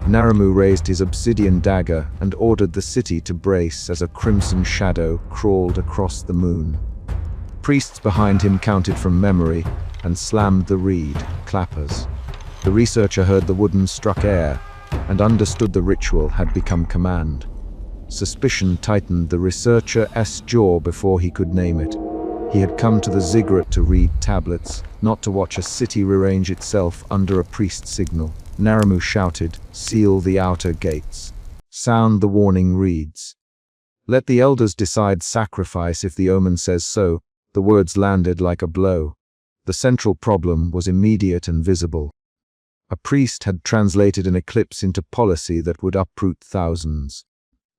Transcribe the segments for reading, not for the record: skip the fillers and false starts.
Naramu raised his obsidian dagger and ordered the city to brace as a crimson shadow crawled across the moon. Priests behind him counted from memory and slammed the reed clappers. The researcher heard the wooden struck air and understood the ritual had become command. Suspicion tightened the researcher's jaw before he could name it. He had come to the ziggurat to read tablets, not to watch a city rearrange itself under a priest's signal. Naramu shouted, "Seal the outer gates. Sound the warning reeds. Let the elders decide sacrifice if the omen says so." The words landed like a blow. The central problem was immediate and visible. A priest had translated an eclipse into policy that would uproot thousands.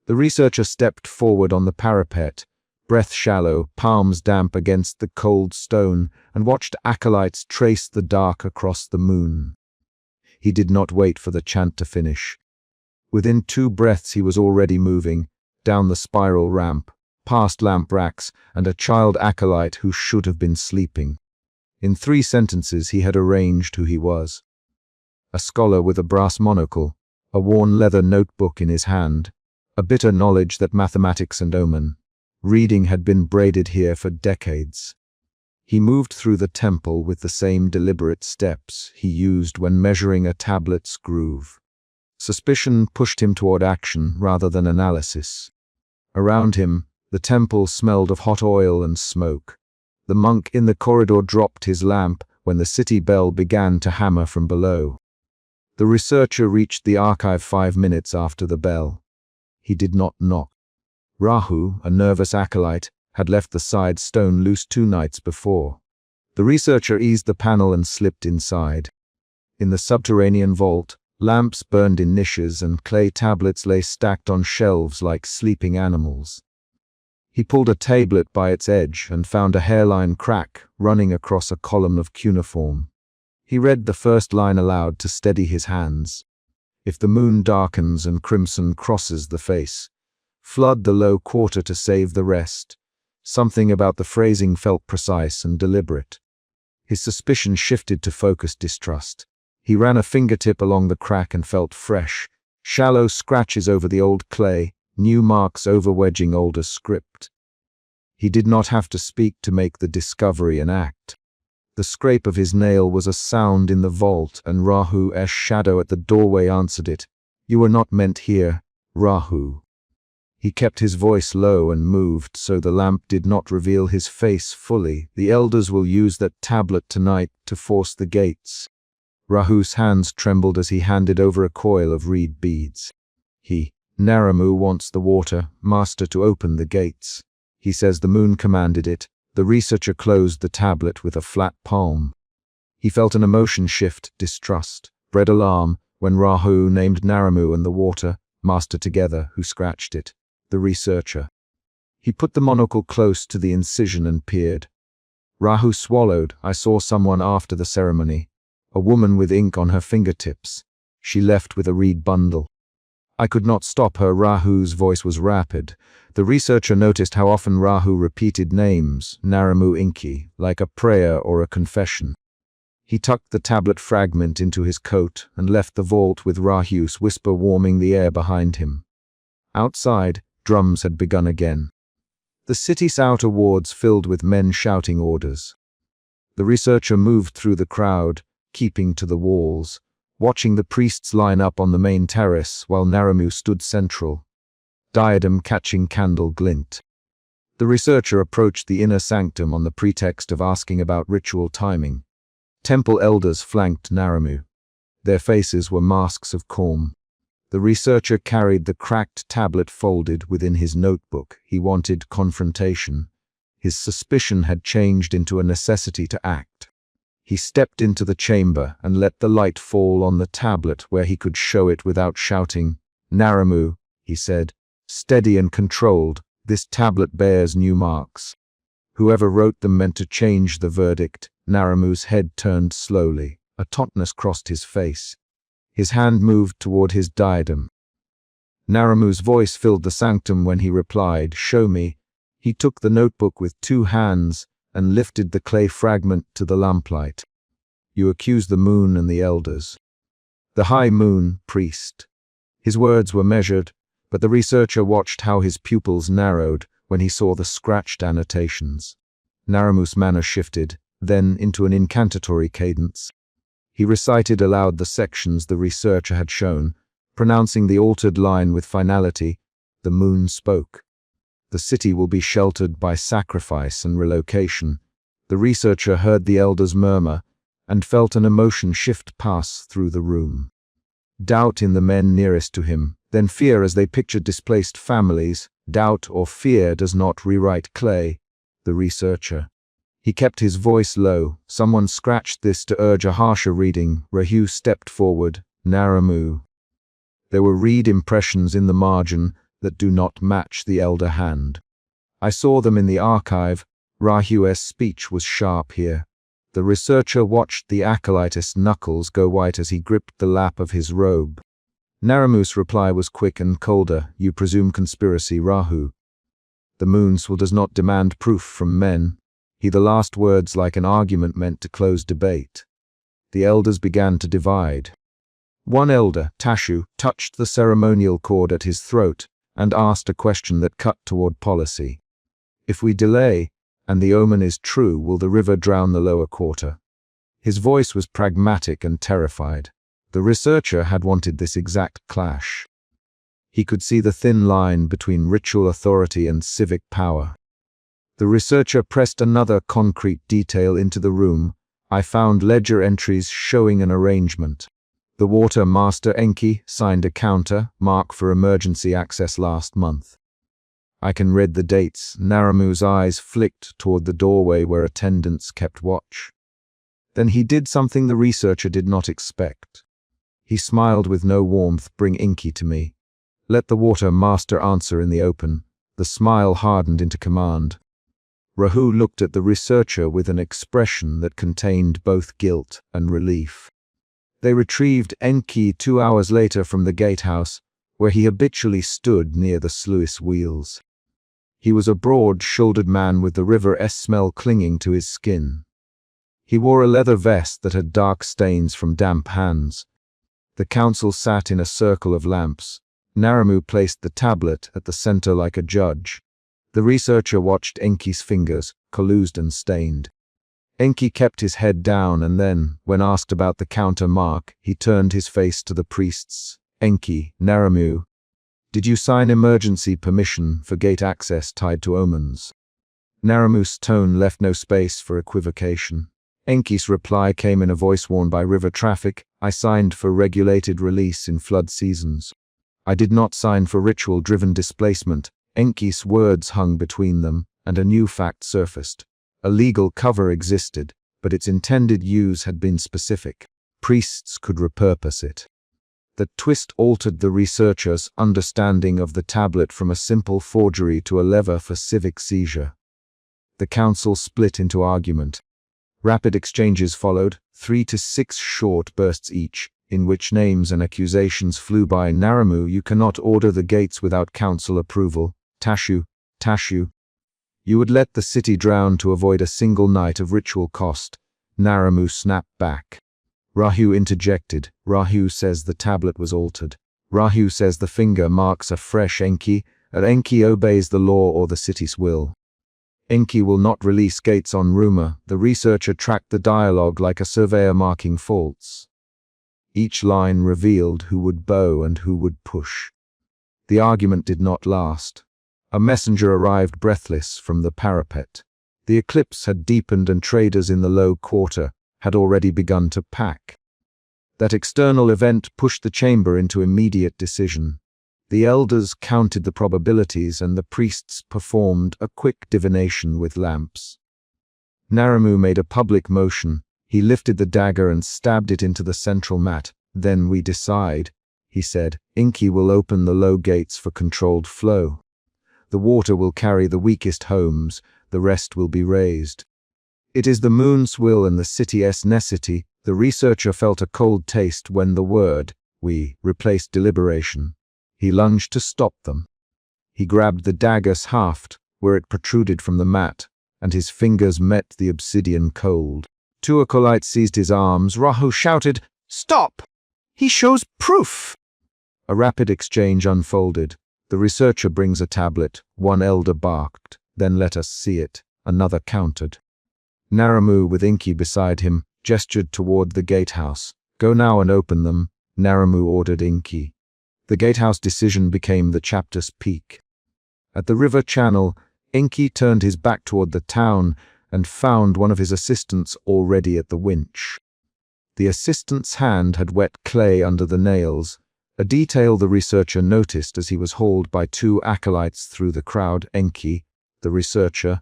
The researcher stepped forward on the parapet, breath shallow, palms damp against the cold stone, and watched acolytes trace the dark across the moon. He did not wait for the chant to finish. Within 2 breaths he was already moving, down the spiral ramp, past lamp racks, and a child acolyte who should have been sleeping. In 3 sentences he had arranged who he was. A scholar with a brass monocle, a worn leather notebook in his hand, a bitter knowledge that mathematics and omen, reading had been braided here for decades. He moved through the temple with the same deliberate steps he used when measuring a tablet's groove. Suspicion pushed him toward action rather than analysis. Around him, the temple smelled of hot oil and smoke. The monk in the corridor dropped his lamp when the city bell began to hammer from below. The researcher reached the archive 5 minutes after the bell. He did not knock. Rahu, a nervous acolyte, had left the side stone loose 2 nights before. The researcher eased the panel and slipped inside. In the subterranean vault, lamps burned in niches and clay tablets lay stacked on shelves like sleeping animals. He pulled a tablet by its edge and found a hairline crack running across a column of cuneiform. He read the first line aloud to steady his hands. If the moon darkens and crimson crosses the face, flood the low quarter to save the rest. Something about the phrasing felt precise and deliberate. His suspicion shifted to focused distrust. He ran a fingertip along the crack and felt fresh, shallow scratches over the old clay, new marks overwedging older script. He did not have to speak to make the discovery an act. The scrape of his nail was a sound in the vault, and Rahu's shadow at the doorway answered it. "You were not meant here, Rahu." He kept his voice low and moved so the lamp did not reveal his face fully. "The elders will use that tablet tonight to force the gates." Rahu's hands trembled as he handed over a coil of reed beads. "Naramu wants the water, master, to open the gates. He says the moon commanded it." The researcher closed the tablet with a flat palm. He felt an emotion shift, distrust, bred alarm, when Rahu named Naramu and the water, master together, who scratched it. The researcher. He put the monocle close to the incision and peered. Rahu swallowed. "I saw someone after the ceremony. A woman with ink on her fingertips. She left with a reed bundle. I could not stop her." Rahu's voice was rapid. The researcher noticed how often Rahu repeated names, Naramu Inki, like a prayer or a confession. He tucked the tablet fragment into his coat and left the vault with Rahu's whisper warming the air behind him. Outside, drums had begun again. The city's outer wards filled with men shouting orders. The researcher moved through the crowd, keeping to the walls, watching the priests line up on the main terrace while Naramu stood central, diadem catching candle glint. The researcher approached the inner sanctum on the pretext of asking about ritual timing. Temple elders flanked Naramu. Their faces were masks of calm. The researcher carried the cracked tablet folded within his notebook. He wanted confrontation. His suspicion had changed into a necessity to act. He stepped into the chamber and let the light fall on the tablet where he could show it without shouting. "Naramu," he said, steady and controlled, "this tablet bears new marks. Whoever wrote them meant to change the verdict." Naramu's head turned slowly. A tautness crossed his face. His hand moved toward his diadem. Naramu's voice filled the sanctum when he replied, "Show me." He took the notebook with 2 hands and lifted the clay fragment to the lamplight. "You accuse the moon and the elders." "The high moon, priest. His words were measured, but the researcher watched how his pupils narrowed when he saw the scratched annotations. Naramu's manner shifted, then into an incantatory cadence. He recited aloud the sections the researcher had shown, pronouncing the altered line with finality. The moon spoke. The city will be sheltered by sacrifice and relocation. The researcher heard the elders murmur and felt an emotion shift pass through the room. Doubt in the men nearest to him, then fear as they pictured displaced families. Doubt or fear does not rewrite clay. The researcher. He kept his voice low. Someone scratched this to urge a harsher reading. Rahu stepped forward. Naramu. There were read impressions in the margin that do not match the elder hand. I saw them in the archive. Rahu's speech was sharp here. The researcher watched the acolyte's knuckles go white as he gripped the lap of his robe. Naramu's reply was quick and colder. You presume conspiracy, Rahu. The moonswell does not demand proof from men. The last words like an argument meant to close debate. The elders began to divide. One elder, Tashu, touched the ceremonial cord at his throat and asked a question that cut toward policy. If we delay, and the omen is true, will the river drown the lower quarter? His voice was pragmatic and terrified. The researcher had wanted this exact clash. He could see the thin line between ritual authority and civic power. The researcher pressed another concrete detail into the room. I found ledger entries showing an arrangement. The water master Enki signed a counter mark for emergency access last month. I can read the dates. Naramu's eyes flicked toward the doorway where attendants kept watch. Then he did something the researcher did not expect. He smiled with no warmth. Bring Enki to me. Let the water master answer in the open. The smile hardened into command. Rahu looked at the researcher with an expression that contained both guilt and relief. They retrieved Enki 2 hours later from the gatehouse, where he habitually stood near the sluice wheels. He was a broad-shouldered man with the river's smell clinging to his skin. He wore a leather vest that had dark stains from damp hands. The council sat in a circle of lamps. Naramu placed the tablet at the center like a judge. The researcher watched Enki's fingers, collused and stained. Enki kept his head down and then, when asked about the counter mark, he turned his face to the priests. Enki, Naramu, did you sign emergency permission for gate access tied to omens? Naramu's tone left no space for equivocation. Enki's reply came in a voice worn by river traffic. I signed for regulated release in flood seasons. I did not sign for ritual-driven displacement. Enki's words hung between them, and a new fact surfaced. A legal cover existed, but its intended use had been specific. Priests could repurpose it. The twist altered the researcher's understanding of the tablet from a simple forgery to a lever for civic seizure. The council split into argument. Rapid exchanges followed, 3 to 6 short bursts each, in which names and accusations flew by. Naramu, you cannot order the gates without council approval. Tashu, you would let the city drown to avoid a single night of ritual cost. Naramu snapped back. Rahu interjected. Rahu says the tablet was altered. Rahu says the finger marks a fresh Enki, and Enki obeys the law or the city's will. Enki will not release gates on rumor. The researcher tracked the dialogue like a surveyor marking faults. Each line revealed who would bow and who would push. The argument did not last. A messenger arrived breathless from the parapet. The eclipse had deepened and traders in the low quarter had already begun to pack. That external event pushed the chamber into immediate decision. The elders counted the probabilities and the priests performed a quick divination with lamps. Naramu made a public motion. He lifted the dagger and stabbed it into the central mat. Then we decide, he said. Enki will open the low gates for controlled flow. The water will carry the weakest homes, the rest will be raised. It is the moon's will and the city's necessity. The researcher felt a cold taste when the word, we, replaced deliberation. He lunged to stop them. He grabbed the dagger's haft, where it protruded from the mat, and his fingers met the obsidian cold. Two acolytes seized his arms. Rahu shouted, "Stop! He shows proof!" A rapid exchange unfolded. The researcher brings a tablet. One elder barked, "Then let us see it." Another countered. Naramu, with Inky beside him, gestured toward the gatehouse. "Go now and open them," Naramu ordered Inky. The gatehouse decision became the chapter's peak. At the river channel, Inky turned his back toward the town and found one of his assistants already at the winch. The assistant's hand had wet clay under the nails, a detail the researcher noticed as he was hauled by two acolytes through the crowd. "Enki," the researcher,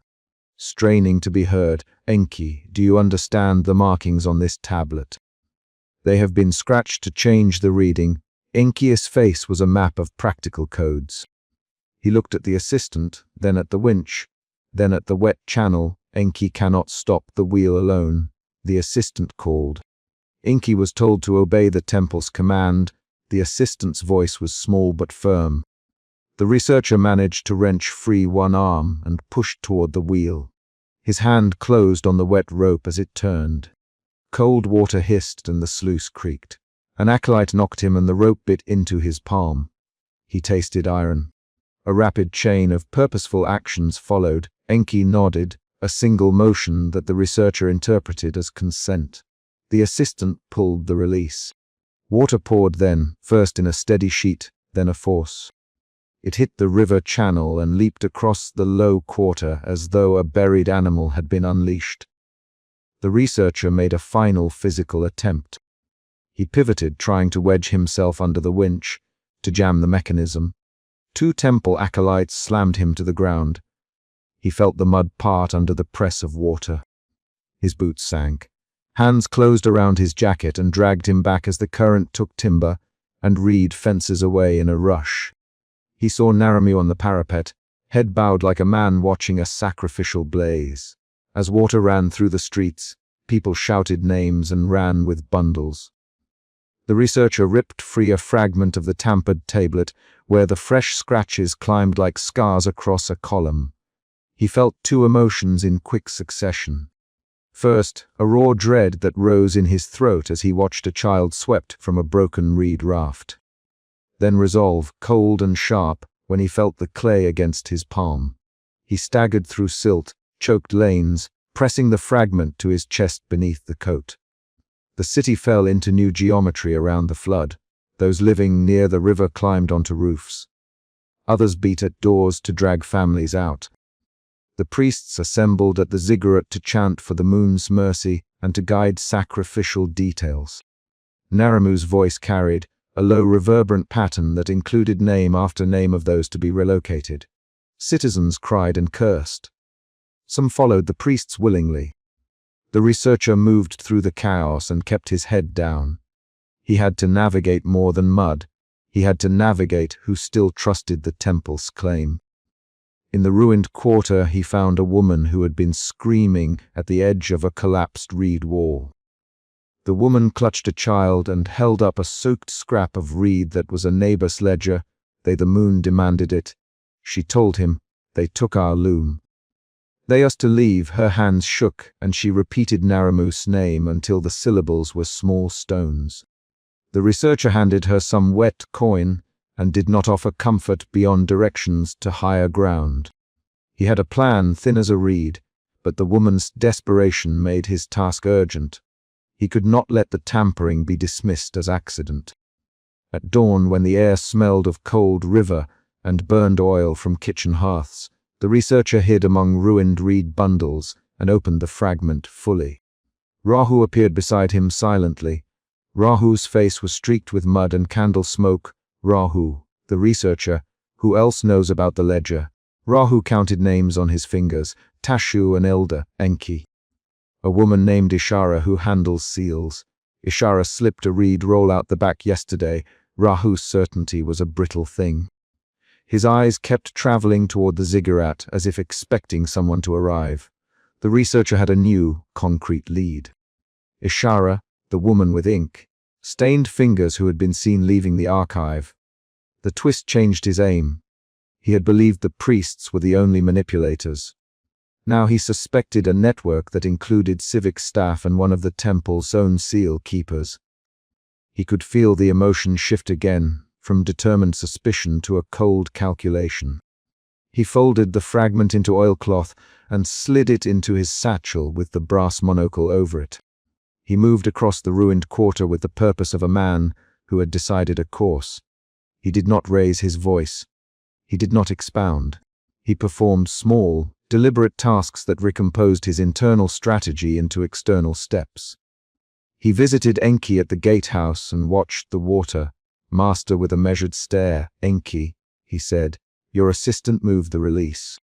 straining to be heard, "Enki, do you understand the markings on this tablet? They have been scratched to change the reading." Enki's face was a map of practical codes. He looked at the assistant, then at the winch, then at the wet channel. "Enki cannot stop the wheel alone," the assistant called. Enki was told to obey the temple's command. The assistant's voice was small but firm. The researcher managed to wrench free one arm and pushed toward the wheel. His hand closed on the wet rope as it turned. Cold water hissed and the sluice creaked. An acolyte knocked him and the rope bit into his palm. He tasted iron. A rapid chain of purposeful actions followed. Enki nodded, a single motion that the researcher interpreted as consent. The assistant pulled the release. Water poured then, first in a steady sheet, then a force. It hit the river channel and leaped across the low quarter as though a buried animal had been unleashed. The researcher made a final physical attempt. He pivoted, trying to wedge himself under the winch, to jam the mechanism. Two temple acolytes slammed him to the ground. He felt the mud part under the press of water. His boots sank. Hands closed around his jacket and dragged him back as the current took timber and reed fences away in a rush. He saw Naramu on the parapet, head bowed like a man watching a sacrificial blaze. As water ran through the streets, people shouted names and ran with bundles. The researcher ripped free a fragment of the tampered tablet, where the fresh scratches climbed like scars across a column. He felt two emotions in quick succession. First, a raw dread that rose in his throat as he watched a child swept from a broken reed raft. Then resolve, cold and sharp, when he felt the clay against his palm. He staggered through silt, choked lanes, pressing the fragment to his chest beneath the coat. The city fell into new geometry around the flood. Those living near the river climbed onto roofs. Others beat at doors to drag families out. The priests assembled at the ziggurat to chant for the moon's mercy and to guide sacrificial details. Naramu's voice carried a low reverberant pattern that included name after name of those to be relocated. Citizens cried and cursed. Some followed the priests willingly. The researcher moved through the chaos and kept his head down. He had to navigate more than mud. He had to navigate who still trusted the temple's claim. In the ruined quarter, he found a woman who had been screaming at the edge of a collapsed reed wall. The woman clutched a child and held up a soaked scrap of reed that was a neighbor's ledger. The moon demanded it. She told him, "They took our loom." They asked to leave. Her hands shook, and she repeated Naramu's name until the syllables were small stones. The researcher handed her some wet coin and did not offer comfort beyond directions to higher ground. He had a plan thin as a reed, but the woman's desperation made his task urgent. He could not let the tampering be dismissed as accident. At dawn, when the air smelled of cold river and burned oil from kitchen hearths, the researcher hid among ruined reed bundles and opened the fragment fully. Rahu appeared beside him silently. Rahu's face was streaked with mud and candle smoke. Rahu, the researcher, who else knows about the ledger? Rahu counted names on his fingers, Tashu an elder, Enki. A woman named Ishara who handles seals. Ishara slipped a reed roll out the back yesterday. Rahu's certainty was a brittle thing. His eyes kept traveling toward the ziggurat as if expecting someone to arrive. The researcher had a new, concrete lead. Ishara, the woman with ink, stained fingers who had been seen leaving the archive. The twist changed his aim. He had believed the priests were the only manipulators. Now he suspected a network that included civic staff and one of the temple's own seal keepers. He could feel the emotion shift again, from determined suspicion to a cold calculation. He folded the fragment into oilcloth and slid it into his satchel with the brass monocle over it. He moved across the ruined quarter with the purpose of a man who had decided a course. He did not raise his voice. He did not expound. He performed small, deliberate tasks that recomposed his internal strategy into external steps. He visited Enki at the gatehouse and watched the water. "Master," with a measured stare. "Enki," he said, "your assistant moved the release.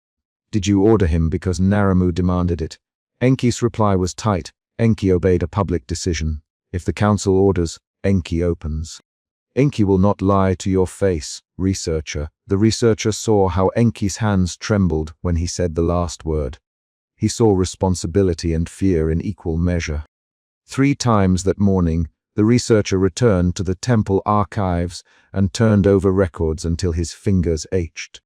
Did you order him because Naramu demanded it?" Enki's reply was tight. Enki obeyed a public decision. If the council orders, Enki opens. "Enki will not lie to your face, researcher." The researcher saw how Enki's hands trembled when he said the last word. He saw responsibility and fear in equal measure. 3 times that morning, the researcher returned to the temple archives and turned over records until his fingers ached.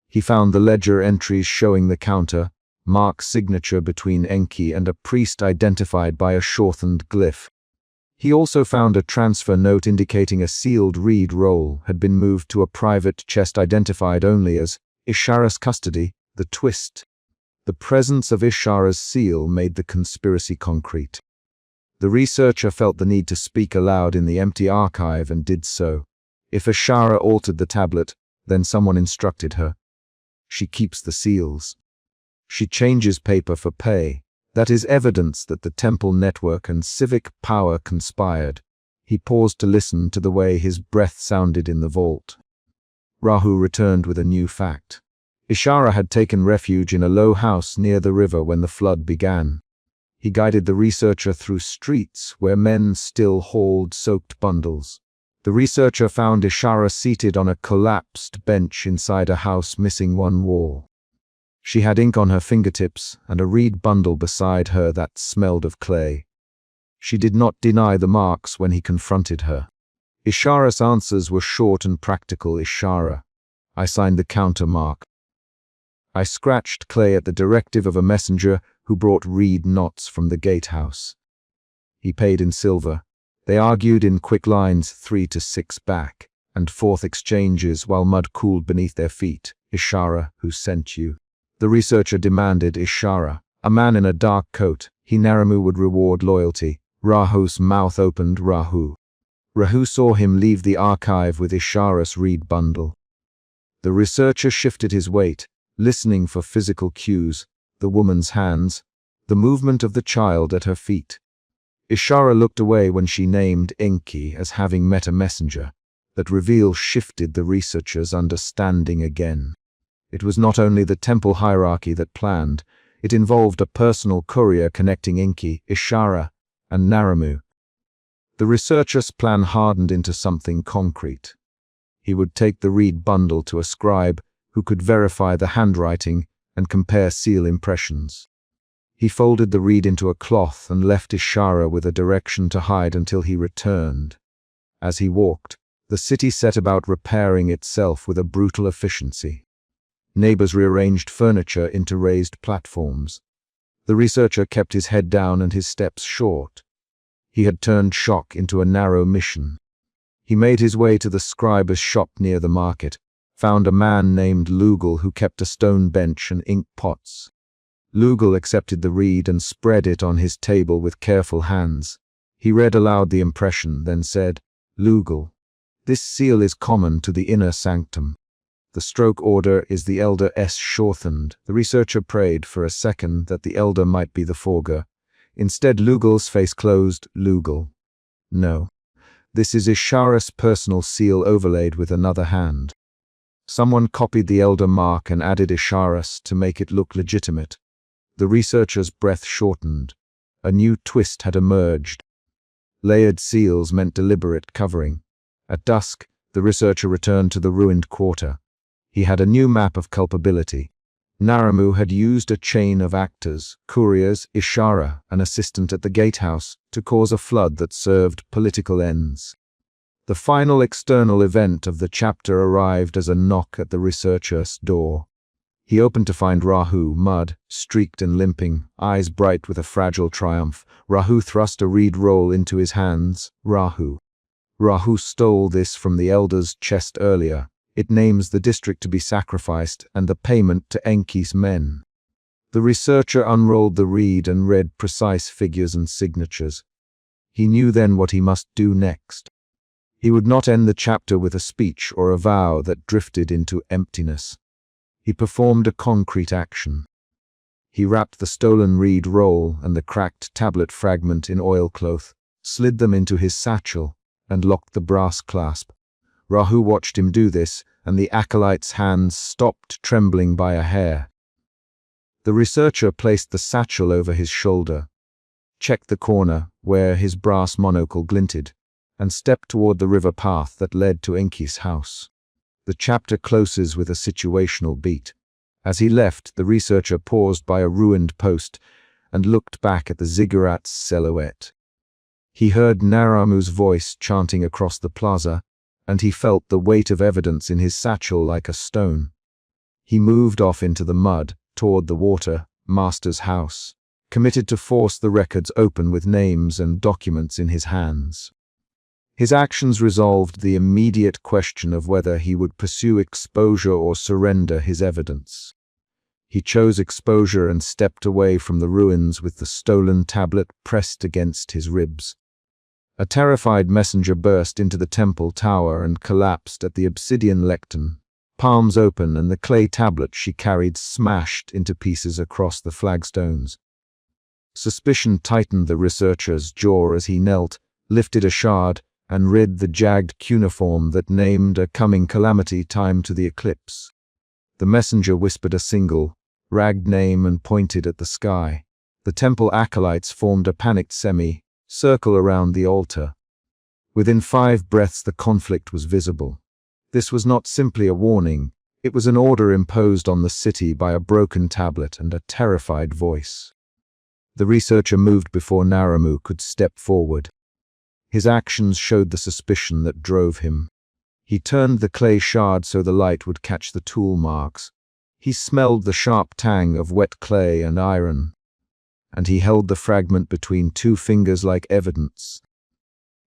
He found the ledger entries showing the counter, mark signature between Enki and a priest identified by a shortened glyph. He also found a transfer note indicating a sealed reed roll had been moved to a private chest identified only as Ishara's custody. The twist. The presence of Ishara's seal made the conspiracy concrete. The researcher felt the need to speak aloud in the empty archive and did so. If Ishara altered the tablet, then someone instructed her. She keeps the seals. She changes paper for pay. That is evidence that the temple network and civic power conspired. He paused to listen to the way his breath sounded in the vault. Rahu returned with a new fact. Ishara had taken refuge in a low house near the river when the flood began. He guided the researcher through streets where men still hauled soaked bundles. The researcher found Ishara seated on a collapsed bench inside a house missing one wall. She had ink on her fingertips and a reed bundle beside her that smelled of clay. She did not deny the marks when he confronted her. Ishara's answers were short and practical. "Ishara, I signed the counter mark. I scratched clay at the directive of a messenger who brought reed knots from the gatehouse. He paid in silver." They argued in quick lines 3 to 6 back and forth exchanges while mud cooled beneath their feet. "Ishara, who sent you?" The researcher demanded. "Ishara, a man in a dark coat. Naramu would reward loyalty." Rahu's mouth opened. Rahu saw him leave the archive with Ishara's reed bundle. The researcher shifted his weight, listening for physical cues. The woman's hands, the movement of the child at her feet. Ishara looked away when she named Enki as having met a messenger. That reveal shifted the researcher's understanding again. It was not only the temple hierarchy that planned, it involved a personal courier connecting Enki, Ishara, and Naramu. The researcher's plan hardened into something concrete. He would take the reed bundle to a scribe who could verify the handwriting and compare seal impressions. He folded the reed into a cloth and left Ishara with a direction to hide until he returned. As he walked, the city set about repairing itself with a brutal efficiency. Neighbors rearranged furniture into raised platforms. The researcher kept his head down and his steps short. He had turned shock into a narrow mission. He made his way to the scribe's shop near the market, found a man named Lugal who kept a stone bench and ink pots. Lugal accepted the reed and spread it on his table with careful hands. He read aloud the impression, then said, "Lugal, this seal is common to the inner sanctum. The stroke order is the elder S shortened." The researcher prayed for a second that the elder might be the forger. Instead, Lugal's face closed. "Lugal, no. This is Ishara's personal seal overlaid with another hand." Someone copied the elder mark and added Ishara's to make it look legitimate. The researcher's breath shortened. A new twist had emerged. Layered seals meant deliberate covering. At dusk, the researcher returned to the ruined quarter. He had a new map of culpability. Naramu had used a chain of actors, couriers, Ishara, an assistant at the gatehouse, to cause a flood that served political ends. The final external event of the chapter arrived as a knock at the researcher's door. He opened to find Rahu, mud, streaked and limping, eyes bright with a fragile triumph. Rahu thrust a reed roll into his hands. "Rahu, Rahu stole this from the elder's chest earlier. It names the district to be sacrificed and the payment to Enki's men. The researcher unrolled the reed and read precise figures and signatures. He knew then what he must do next. He would not end the chapter with a speech or a vow that drifted into emptiness. He performed a concrete action. He wrapped the stolen reed roll and the cracked tablet fragment in oilcloth, slid them into his satchel, and locked the brass clasp. Rahu watched him do this, and the acolyte's hands stopped trembling by a hair. The researcher placed the satchel over his shoulder, checked the corner where his brass monocle glinted, and stepped toward the river path that led to Enki's house. The chapter closes with a situational beat. As he left, the researcher paused by a ruined post and looked back at the ziggurat's silhouette. He heard Naramu's voice chanting across the plaza, and he felt the weight of evidence in his satchel like a stone. He moved off into the mud, toward the water, master's house, committed to force the records open with names and documents in his hands. His actions resolved the immediate question of whether he would pursue exposure or surrender his evidence. He chose exposure and stepped away from the ruins with the stolen tablet pressed against his ribs. A terrified messenger burst into the temple tower and collapsed at the obsidian lectern, palms open, and the clay tablet she carried smashed into pieces across the flagstones. Suspicion tightened the researcher's jaw as he knelt, lifted a shard, and read the jagged cuneiform that named a coming calamity timed to the eclipse. The messenger whispered a single, ragged name and pointed at the sky. The temple acolytes formed a panicked circle around the altar. Within 5 breaths the conflict was visible. This was not simply a warning, it was an order imposed on the city by a broken tablet and a terrified voice. The researcher moved before Naramu could step forward. His actions showed the suspicion that drove him. He turned the clay shard so the light would catch the tool marks. He smelled the sharp tang of wet clay and iron, and he held the fragment between 2 fingers like evidence.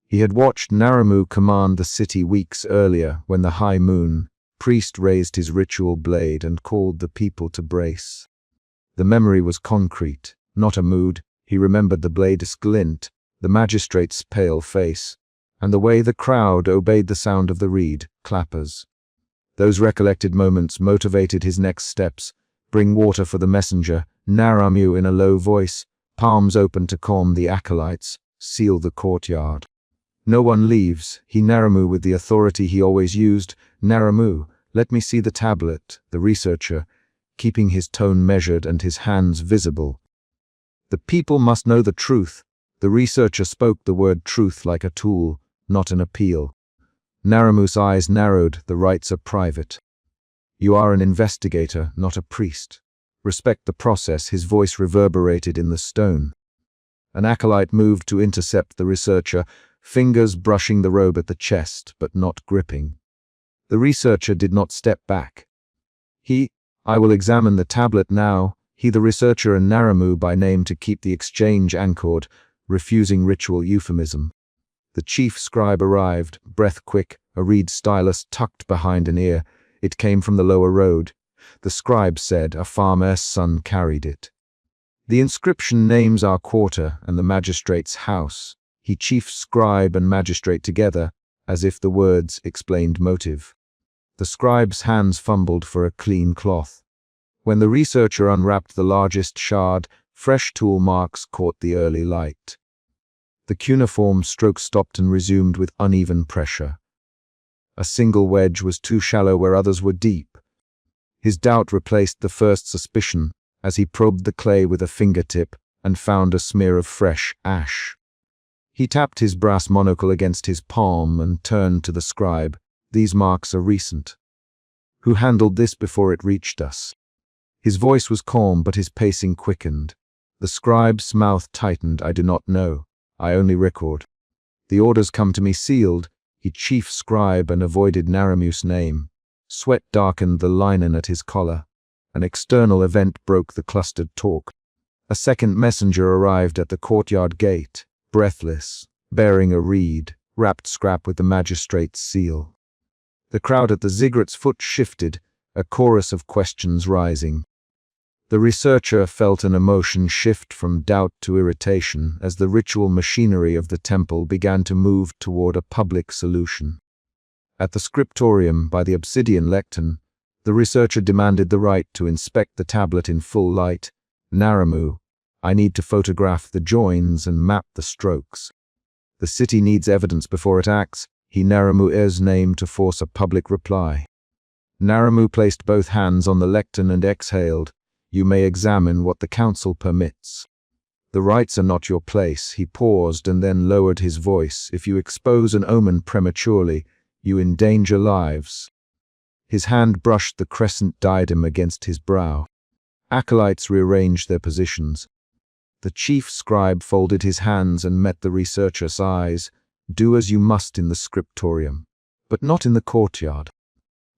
He had watched Naramu command the city weeks earlier when the high moon priest raised his ritual blade and called the people to brace. The memory was concrete, not a mood. He remembered the blade's glint, the magistrate's pale face, and the way the crowd obeyed the sound of the reed clappers. Those recollected moments motivated his next steps. Bring water for the messenger, Naramu in a low voice, palms open to calm the acolytes, seal the courtyard. No one leaves, he Naramu with the authority he always used. Naramu, let me see the tablet, the researcher, keeping his tone measured and his hands visible. The people must know the truth. The researcher spoke the word truth like a tool, not an appeal. Naramu's eyes narrowed. The rites are private. You are an investigator, not a priest. Respect the process. His voice reverberated in the stone. An acolyte moved to intercept the researcher, fingers brushing the robe at the chest, but not gripping. The researcher did not step back. I will examine the tablet now. He, the researcher, and Naramu by name to keep the exchange anchored, refusing ritual euphemism. The chief scribe arrived, breath quick, a reed stylus tucked behind an ear. It came from the lower road. The scribe said a farmer's son carried it. The inscription names our quarter and the magistrate's house. He chief scribe and magistrate together, as if the words explained motive. The scribe's hands fumbled for a clean cloth. When the researcher unwrapped the largest shard, fresh tool marks caught the early light. The cuneiform stroke stopped and resumed with uneven pressure. A single wedge was too shallow where others were deep. His doubt replaced the first suspicion as he probed the clay with a fingertip and found a smear of fresh ash. He tapped his brass monocle against his palm and turned to the scribe. These marks are recent. Who handled this before it reached us? His voice was calm, but his pacing quickened. The scribe's mouth tightened. I do not know. I only record. The orders come to me sealed. He chief scribe and avoided Naramu's name. Sweat darkened the linen at his collar. An external event broke the clustered talk. A second messenger arrived at the courtyard gate, breathless, bearing a reed. wrapped scrap with the magistrate's seal. The crowd at the ziggurat's foot shifted, a chorus of questions rising. The researcher felt an emotion shift from doubt to irritation as the ritual machinery of the temple began to move toward a public solution. At the scriptorium by the obsidian lectern, the researcher demanded the right to inspect the tablet in full light. "Naramu, I need to photograph the joins and map the strokes. The city needs evidence before it acts," he Naramu's name to force a public reply. Naramu placed both hands on the lectern and exhaled. "You may examine what the council permits." "The rites are not your place," he paused and then lowered his voice. "If you expose an omen prematurely, you endanger lives." His hand brushed the crescent diadem against his brow. Acolytes rearranged their positions. The chief scribe folded his hands and met the researcher's eyes. "Do as you must in the scriptorium, but not in the courtyard."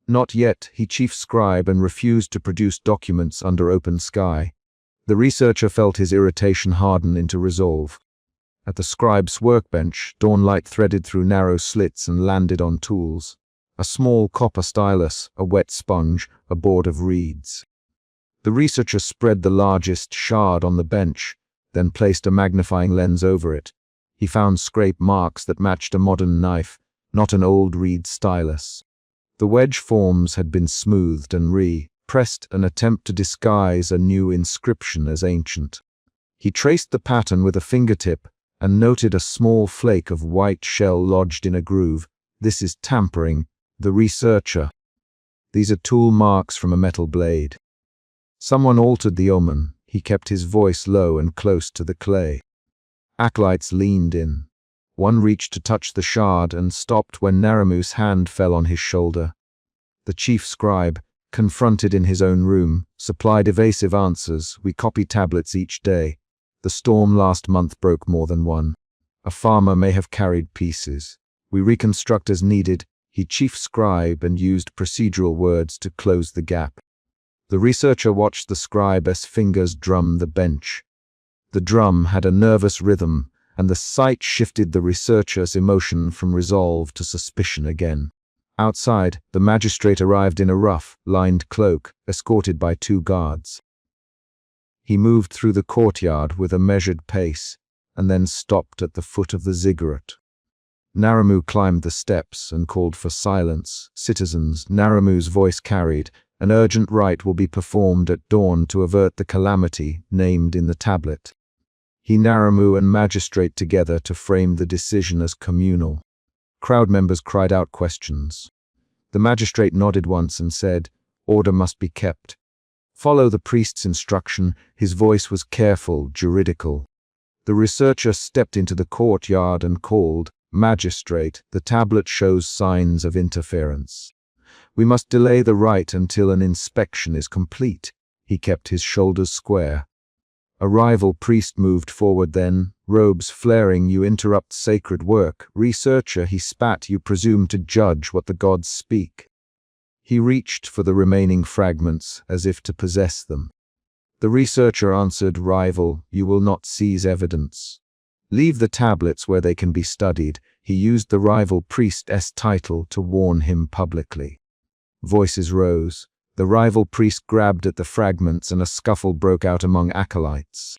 "Not yet," he chief scribe, and refused to produce documents under open sky. The researcher felt his irritation harden into resolve. At the scribe's workbench, dawn light threaded through narrow slits and landed on tools. A small copper stylus, a wet sponge, a board of reeds. The researcher spread the largest shard on the bench, then placed a magnifying lens over it. He found scrape marks that matched a modern knife, not an old reed stylus. The wedge forms had been smoothed and re-pressed, an attempt to disguise a new inscription as ancient. He traced the pattern with a fingertip and noted a small flake of white shell lodged in a groove. "This is tampering." The researcher. "These are tool marks from a metal blade." "Someone altered the omen." He kept his voice low and close to the clay. Acolytes leaned in. One reached to touch the shard and stopped when Naramu's hand fell on his shoulder. The chief scribe, confronted in his own room, supplied evasive answers. "We copy tablets each day. The storm last month broke more than one. A farmer may have carried pieces. We reconstruct as needed." He chief scribe and used procedural words to close the gap. The researcher watched the scribe's fingers drum the bench. The drum had a nervous rhythm, and the sight shifted the researcher's emotion from resolve to suspicion again. Outside, the magistrate arrived in a rough, lined cloak, escorted by 2 guards. He moved through the courtyard with a measured pace, and then stopped at the foot of the ziggurat. Naramu climbed the steps and called for silence. "Citizens," Naramu's voice carried, "an urgent rite will be performed at dawn to avert the calamity named in the tablet." He Naramu and magistrate together to frame the decision as communal. Crowd members cried out questions. The magistrate nodded once and said, "Order must be kept. Follow the priest's instruction." His voice was careful, juridical. The researcher stepped into the courtyard and called, "Magistrate, the tablet shows signs of interference. We must delay the rite until an inspection is complete." He kept his shoulders square. A rival priest moved forward then, robes flaring. "You interrupt sacred work." "Researcher," he spat, "you presume to judge what the gods speak." He reached for the remaining fragments, as if to possess them. The researcher answered, "Rival, you will not seize evidence. Leave the tablets where they can be studied." He used the rival priest's title to warn him publicly. Voices rose. The rival priest grabbed at the fragments and a scuffle broke out among acolytes.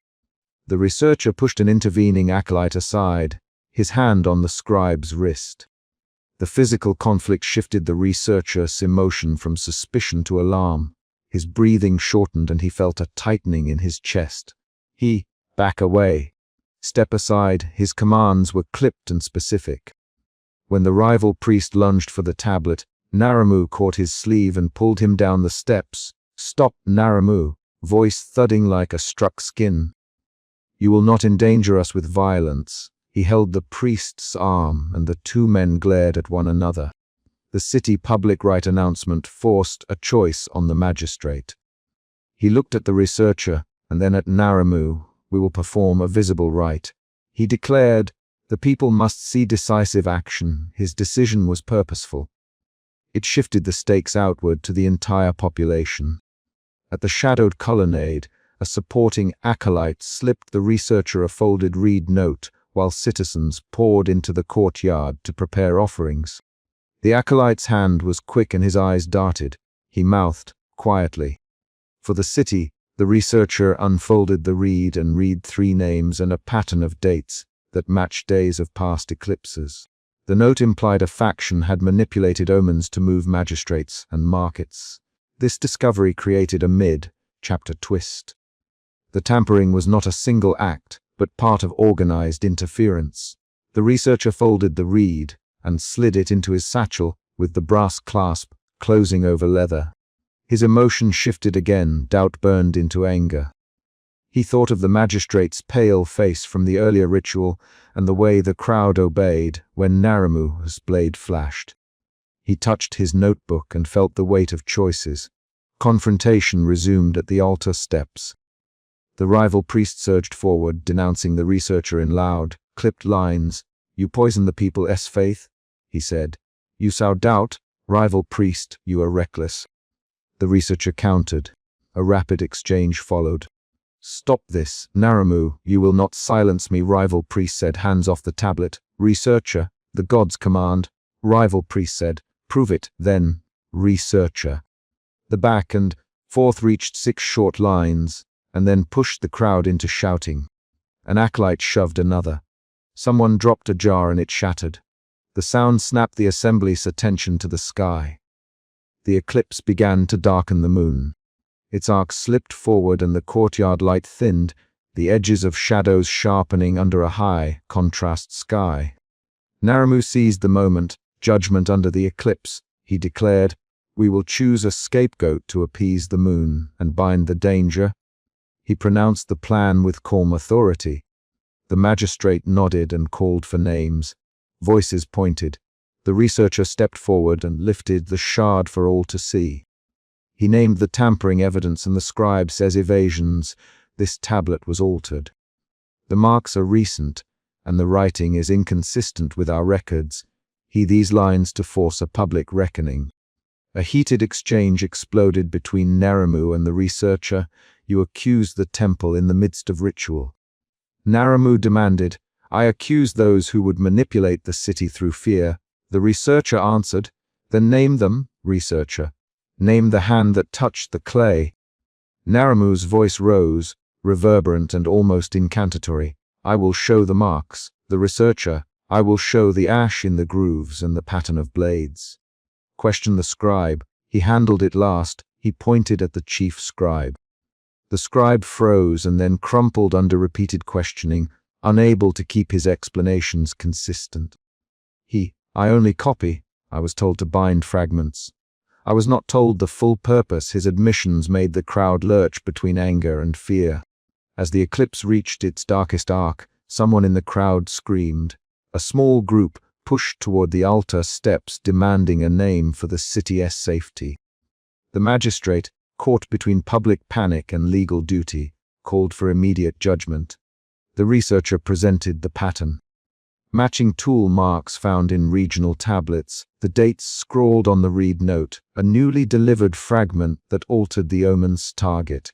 The researcher pushed an intervening acolyte aside, his hand on the scribe's wrist. The physical conflict shifted the researcher's emotion from suspicion to alarm. His breathing shortened and he felt a tightening in his chest. He, "Back away. Step aside." His commands were clipped and specific. When the rival priest lunged for the tablet, Naramu caught his sleeve and pulled him down the steps. "Stop, Naramu," voice thudding like a struck skin. "You will not endanger us with violence." He held the priest's arm, and the 2 men glared at one another. The city public rite announcement forced a choice on the magistrate. He looked at the researcher, and then at Naramu. "We will perform a visible rite," he declared. The people must see decisive action. His decision was purposeful. It shifted the stakes outward to the entire population. At the shadowed colonnade, a supporting acolyte slipped the researcher a folded reed note. while citizens poured into the courtyard to prepare offerings. The acolyte's hand was quick and his eyes darted. He mouthed quietly. For the city, the researcher unfolded the reed and read 3 names and a pattern of dates that matched days of past eclipses. The note implied a faction had manipulated omens to move magistrates and markets. This discovery created a mid-chapter twist. The tampering was not a single act, but part of organized interference. The researcher folded the reed and slid it into his satchel with the brass clasp closing over leather. His emotion shifted again, doubt burned into anger. He thought of the magistrate's pale face from the earlier ritual and the way the crowd obeyed when Naramu's blade flashed. He touched his notebook and felt the weight of choices. Confrontation resumed at the altar steps. The rival priest surged forward, denouncing the researcher in loud, clipped lines. "You poison the people's faith," he said. "You sow doubt, rival priest, you are reckless." The researcher countered. A rapid exchange followed. "Stop this, Naramu, you will not silence me," rival priest said, hands off the tablet. "Researcher, the gods command." Rival priest said, "Prove it, then, researcher." The back and forth reached 6 short lines, and then pushed the crowd into shouting. An acolyte shoved another. Someone dropped a jar and it shattered. The sound snapped the assembly's attention to the sky. The eclipse began to darken the moon. Its arc slipped forward and the courtyard light thinned, the edges of shadows sharpening under a high, contrast sky. Naramu seized the moment, judgment under the eclipse. He declared, "We will choose a scapegoat to appease the moon and bind the danger." He pronounced the plan with calm authority. The magistrate nodded and called for names. Voices pointed. The researcher stepped forward and lifted the shard for all to see. He named the tampering evidence and the scribe says evasions. This tablet was altered. The marks are recent, and the writing is inconsistent with our records. These lines to force a public reckoning. A heated exchange exploded between Naramu and the researcher. "You accuse the temple in the midst of ritual." Naramu demanded, "I accuse those who would manipulate the city through fear." The researcher answered, "Then name them, researcher. Name the hand that touched the clay." Naramu's voice rose, reverberant and almost incantatory. "I will show the marks." The researcher, "I will show the ash in the grooves and the pattern of blades." Question the scribe. He handled it last. He pointed at the chief scribe. The scribe froze and then crumpled under repeated questioning, unable to keep his explanations consistent. "I only copy. I was told to bind fragments." I was not told the full purpose. His admissions made the crowd lurch between anger and fear. As the eclipse reached its darkest arc, someone in the crowd screamed. A small group pushed toward the altar steps, demanding a name for the city's safety. The magistrate, caught between public panic and legal duty, called for immediate judgment. The researcher presented the pattern. Matching tool marks found in regional tablets, the dates scrawled on the reed note, a newly delivered fragment that altered the omen's target.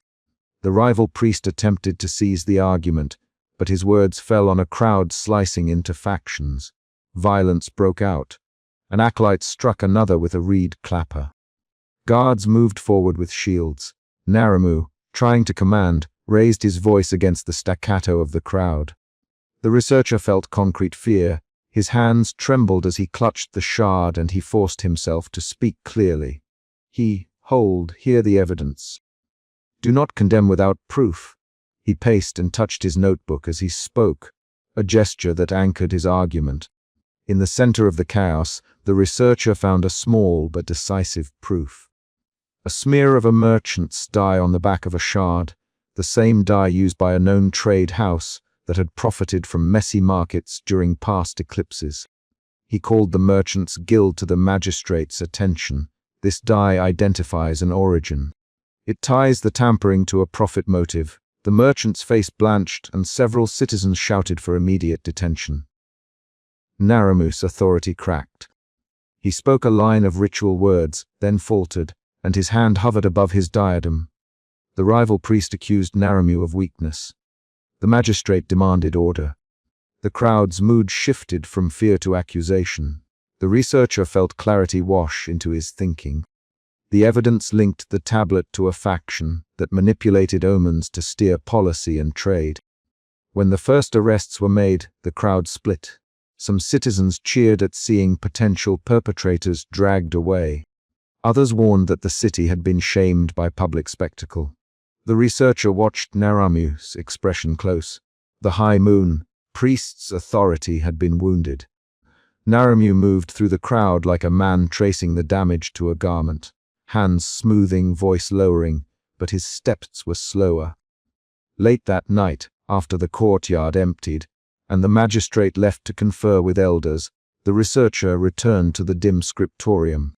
The rival priest attempted to seize the argument, but his words fell on a crowd slicing into factions. Violence broke out. An acolyte struck another with a reed clapper. Guards moved forward with shields. Naramu, trying to command, raised his voice against the staccato of the crowd. The researcher felt concrete fear. His hands trembled as he clutched the shard and he forced himself to speak clearly. Hear the evidence. Do not condemn without proof." He paced and touched his notebook as he spoke, a gesture that anchored his argument. In the center of the chaos, the researcher found a small but decisive proof. A smear of a merchant's die on the back of a shard, the same die used by a known trade house that had profited from messy markets during past eclipses. He called the merchants' guild to the magistrate's attention. This die identifies an origin. It ties the tampering to a profit motive. The merchant's face blanched and several citizens shouted for immediate detention. Naramu's authority cracked. He spoke a line of ritual words, then faltered, and his hand hovered above his diadem. The rival priest accused Naramu of weakness. The magistrate demanded order. The crowd's mood shifted from fear to accusation. The researcher felt clarity wash into his thinking. The evidence linked the tablet to a faction that manipulated omens to steer policy and trade. When the first arrests were made, the crowd split. Some citizens cheered at seeing potential perpetrators dragged away. Others warned that the city had been shamed by public spectacle. The researcher watched Naramu's expression close. The high moon, priest's authority, had been wounded. Naramu moved through the crowd like a man tracing the damage to a garment, hands smoothing, voice lowering, but his steps were slower. Late that night, after the courtyard emptied, and the magistrate left to confer with elders, the researcher returned to the dim scriptorium.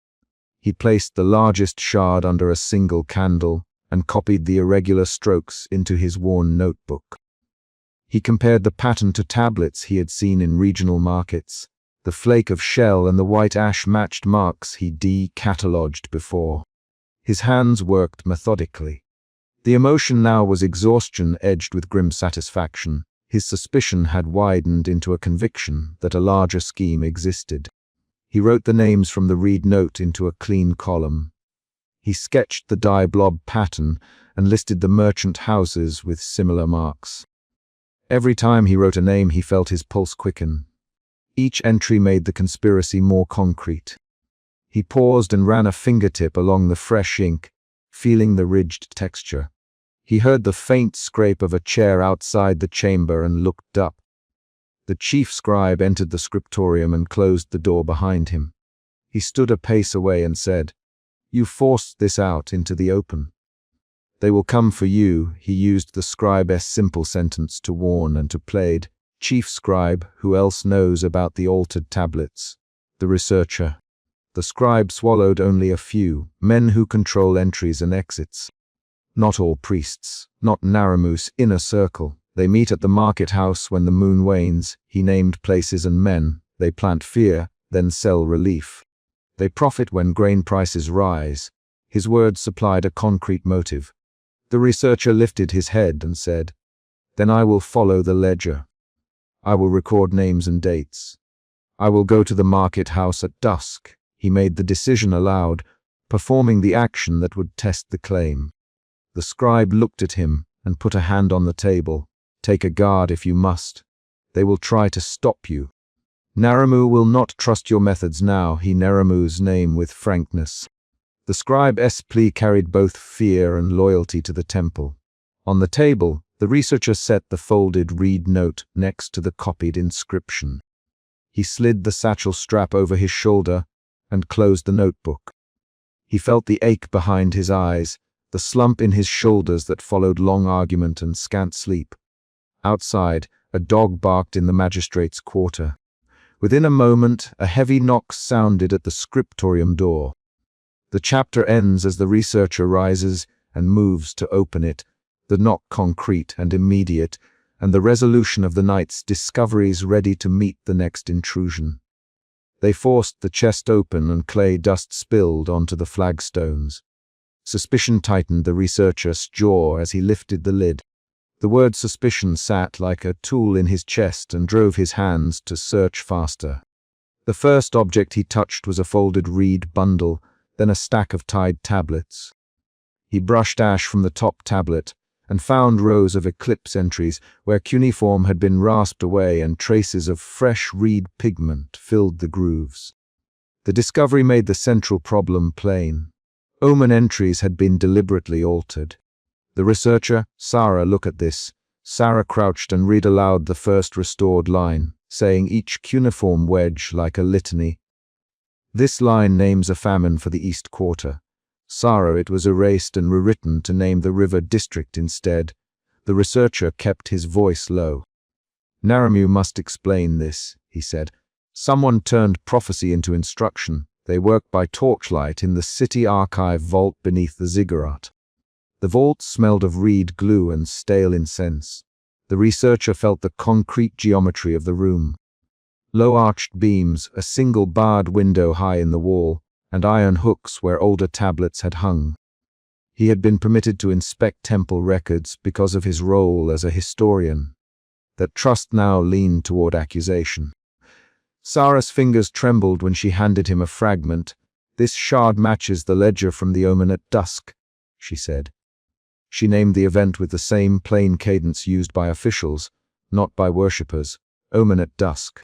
He placed the largest shard under a single candle and copied the irregular strokes into his worn notebook. He compared the pattern to tablets he had seen in regional markets. The flake of shell and the white ash matched marks he decatalogued before. His hands worked methodically. The emotion now was exhaustion edged with grim satisfaction. His suspicion had widened into a conviction that a larger scheme existed. He wrote the names from the read note into a clean column. He sketched the dye blob pattern and listed the merchant houses with similar marks. Every time he wrote a name, he felt his pulse quicken. Each entry made the conspiracy more concrete. He paused and ran a fingertip along the fresh ink, feeling the ridged texture. He heard the faint scrape of a chair outside the chamber and looked up. The chief scribe entered the scriptorium and closed the door behind him. He stood a pace away and said, "You forced this out into the open. They will come for you." He used the scribe's simple sentence to warn and to plead. Chief scribe, who else knows about the altered tablets? The researcher. The scribe swallowed only a few, men who control entries and exits. Not all priests, not Naramu's inner circle. They meet at the market house when the moon wanes. He named places and men. They plant fear, then sell relief. They profit when grain prices rise. His words supplied a concrete motive. The researcher lifted his head and said, "Then I will follow the ledger. I will record names and dates. I will go to the market house at dusk." He made the decision aloud, performing the action that would test the claim. The scribe looked at him and put a hand on the table. "Take a guard if you must. They will try to stop you. Naramu will not trust your methods now." He Naramu's name with frankness. The scribe's plea carried both fear and loyalty to the temple. On the table, the researcher set the folded reed note next to the copied inscription. He slid the satchel strap over his shoulder and closed the notebook. He felt the ache behind his eyes, the slump in his shoulders that followed long argument and scant sleep. Outside, a dog barked in the magistrate's quarter. Within a moment, a heavy knock sounded at the scriptorium door. The chapter ends as the researcher rises and moves to open it, the knock concrete and immediate, and the resolution of the night's discoveries ready to meet the next intrusion. They forced the chest open and clay dust spilled onto the flagstones. Suspicion tightened the researcher's jaw as he lifted the lid. The word suspicion sat like a tool in his chest and drove his hands to search faster. The first object he touched was a folded reed bundle, then a stack of tied tablets. He brushed ash from the top tablet and found rows of eclipse entries where cuneiform had been rasped away and traces of fresh reed pigment filled the grooves. The discovery made the central problem plain. Omen entries had been deliberately altered. The researcher, Sarah, look at this. Sarah crouched and read aloud the first restored line, saying each cuneiform wedge like a litany. This line names a famine for the East Quarter. Sarah, it was erased and rewritten to name the river district instead. The researcher kept his voice low. "Naramu must explain this," he said. "Someone turned prophecy into instruction. They work by torchlight in the city archive vault beneath the ziggurat." The vault smelled of reed glue and stale incense. The researcher felt the concrete geometry of the room. Low-arched beams, a single barred window high in the wall, and iron hooks where older tablets had hung. He had been permitted to inspect temple records because of his role as a historian. that trust now leaned toward accusation. Sarah's fingers trembled when she handed him a fragment. "This shard matches the ledger from the omen at dusk," she said. She named the event with the same plain cadence used by officials, not by worshippers. Omen at dusk.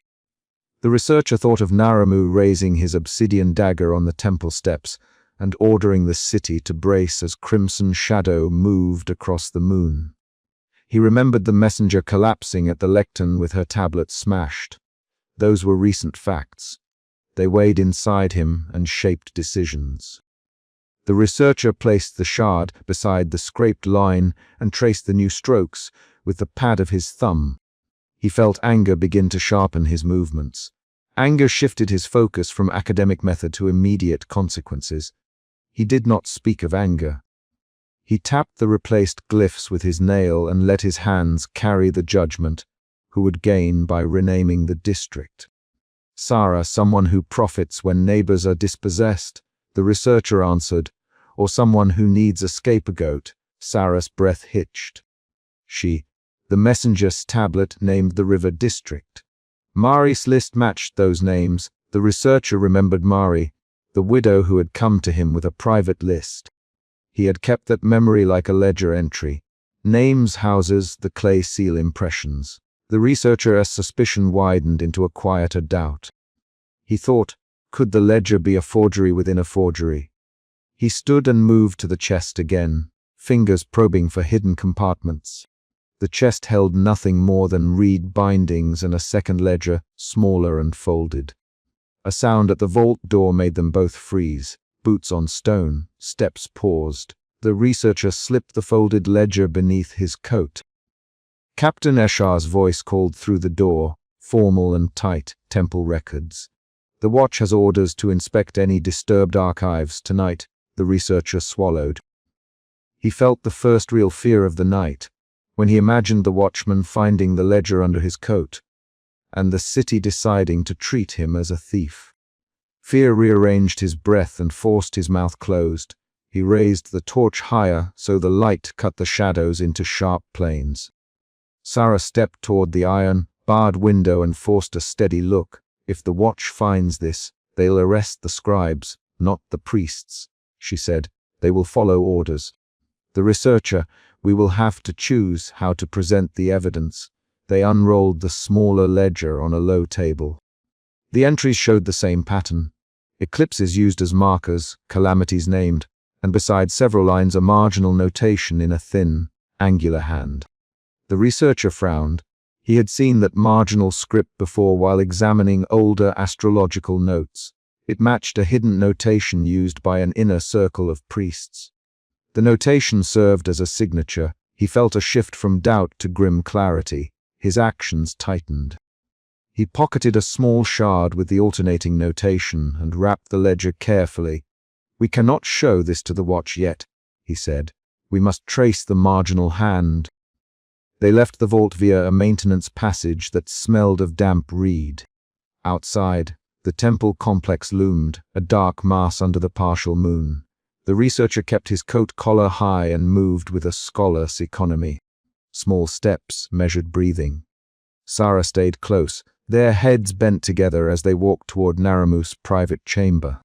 The researcher thought of Naramu raising his obsidian dagger on the temple steps and ordering the city to brace as crimson shadow moved across the moon. He remembered the messenger collapsing at the lectern with her tablet smashed. Those were recent facts. They weighed inside him and shaped decisions. The researcher placed the shard beside the scraped line and traced the new strokes with the pad of his thumb. He felt anger begin to sharpen his movements. Anger shifted his focus from academic method to immediate consequences. He did not speak of anger. He tapped the replaced glyphs with his nail and let his hands carry the judgment. Who would gain by renaming the district? Sarah, someone who profits when neighbors are dispossessed, the researcher answered, or someone who needs a scapegoat. Sarah's breath hitched. The messenger's tablet named the river district. Mari's list matched those names. The researcher remembered Mari, the widow who had come to him with a private list. He had kept that memory like a ledger entry. Names, houses, the clay seal impressions. The researcher's suspicion widened into a quieter doubt. He thought, could the ledger be a forgery within a forgery? He stood and moved to the chest again, fingers probing for hidden compartments. The chest held nothing more than reed bindings and a second ledger, smaller and folded. A sound at the vault door made them both freeze. Boots on stone, steps paused. The researcher slipped the folded ledger beneath his coat. Captain Eshar's voice called through the door, formal and tight. Temple records. "The watch has orders to inspect any disturbed archives tonight." The researcher swallowed. He felt the first real fear of the night, when he imagined the watchman finding the ledger under his coat, and the city deciding to treat him as a thief. Fear rearranged his breath and forced his mouth closed. He raised the torch higher so the light cut the shadows into sharp planes. Sarah stepped toward the iron, barred window and forced a steady look. "If the watch finds this, they'll arrest the scribes, not the priests," she said. "They will follow orders. The researcher, we will have to choose how to present the evidence." They unrolled the smaller ledger on a low table. The entries showed the same pattern. Eclipses used as markers, calamities named, and beside several lines a marginal notation in a thin, angular hand. The researcher frowned. He had seen that marginal script before while examining older astrological notes. It matched a hidden notation used by an inner circle of priests. The notation served as a signature. He felt a shift from doubt to grim clarity. His actions tightened. He pocketed a small shard with the alternating notation and wrapped the ledger carefully. "We cannot show this to the watch yet," he said. "We must trace the marginal hand." They left the vault via a maintenance passage that smelled of damp reed. Outside, the temple complex loomed, a dark mass under the partial moon. The researcher kept his coat collar high and moved with a scholar's economy. Small steps, measured breathing. Sarah stayed close, their heads bent together as they walked toward Naramu's private chamber.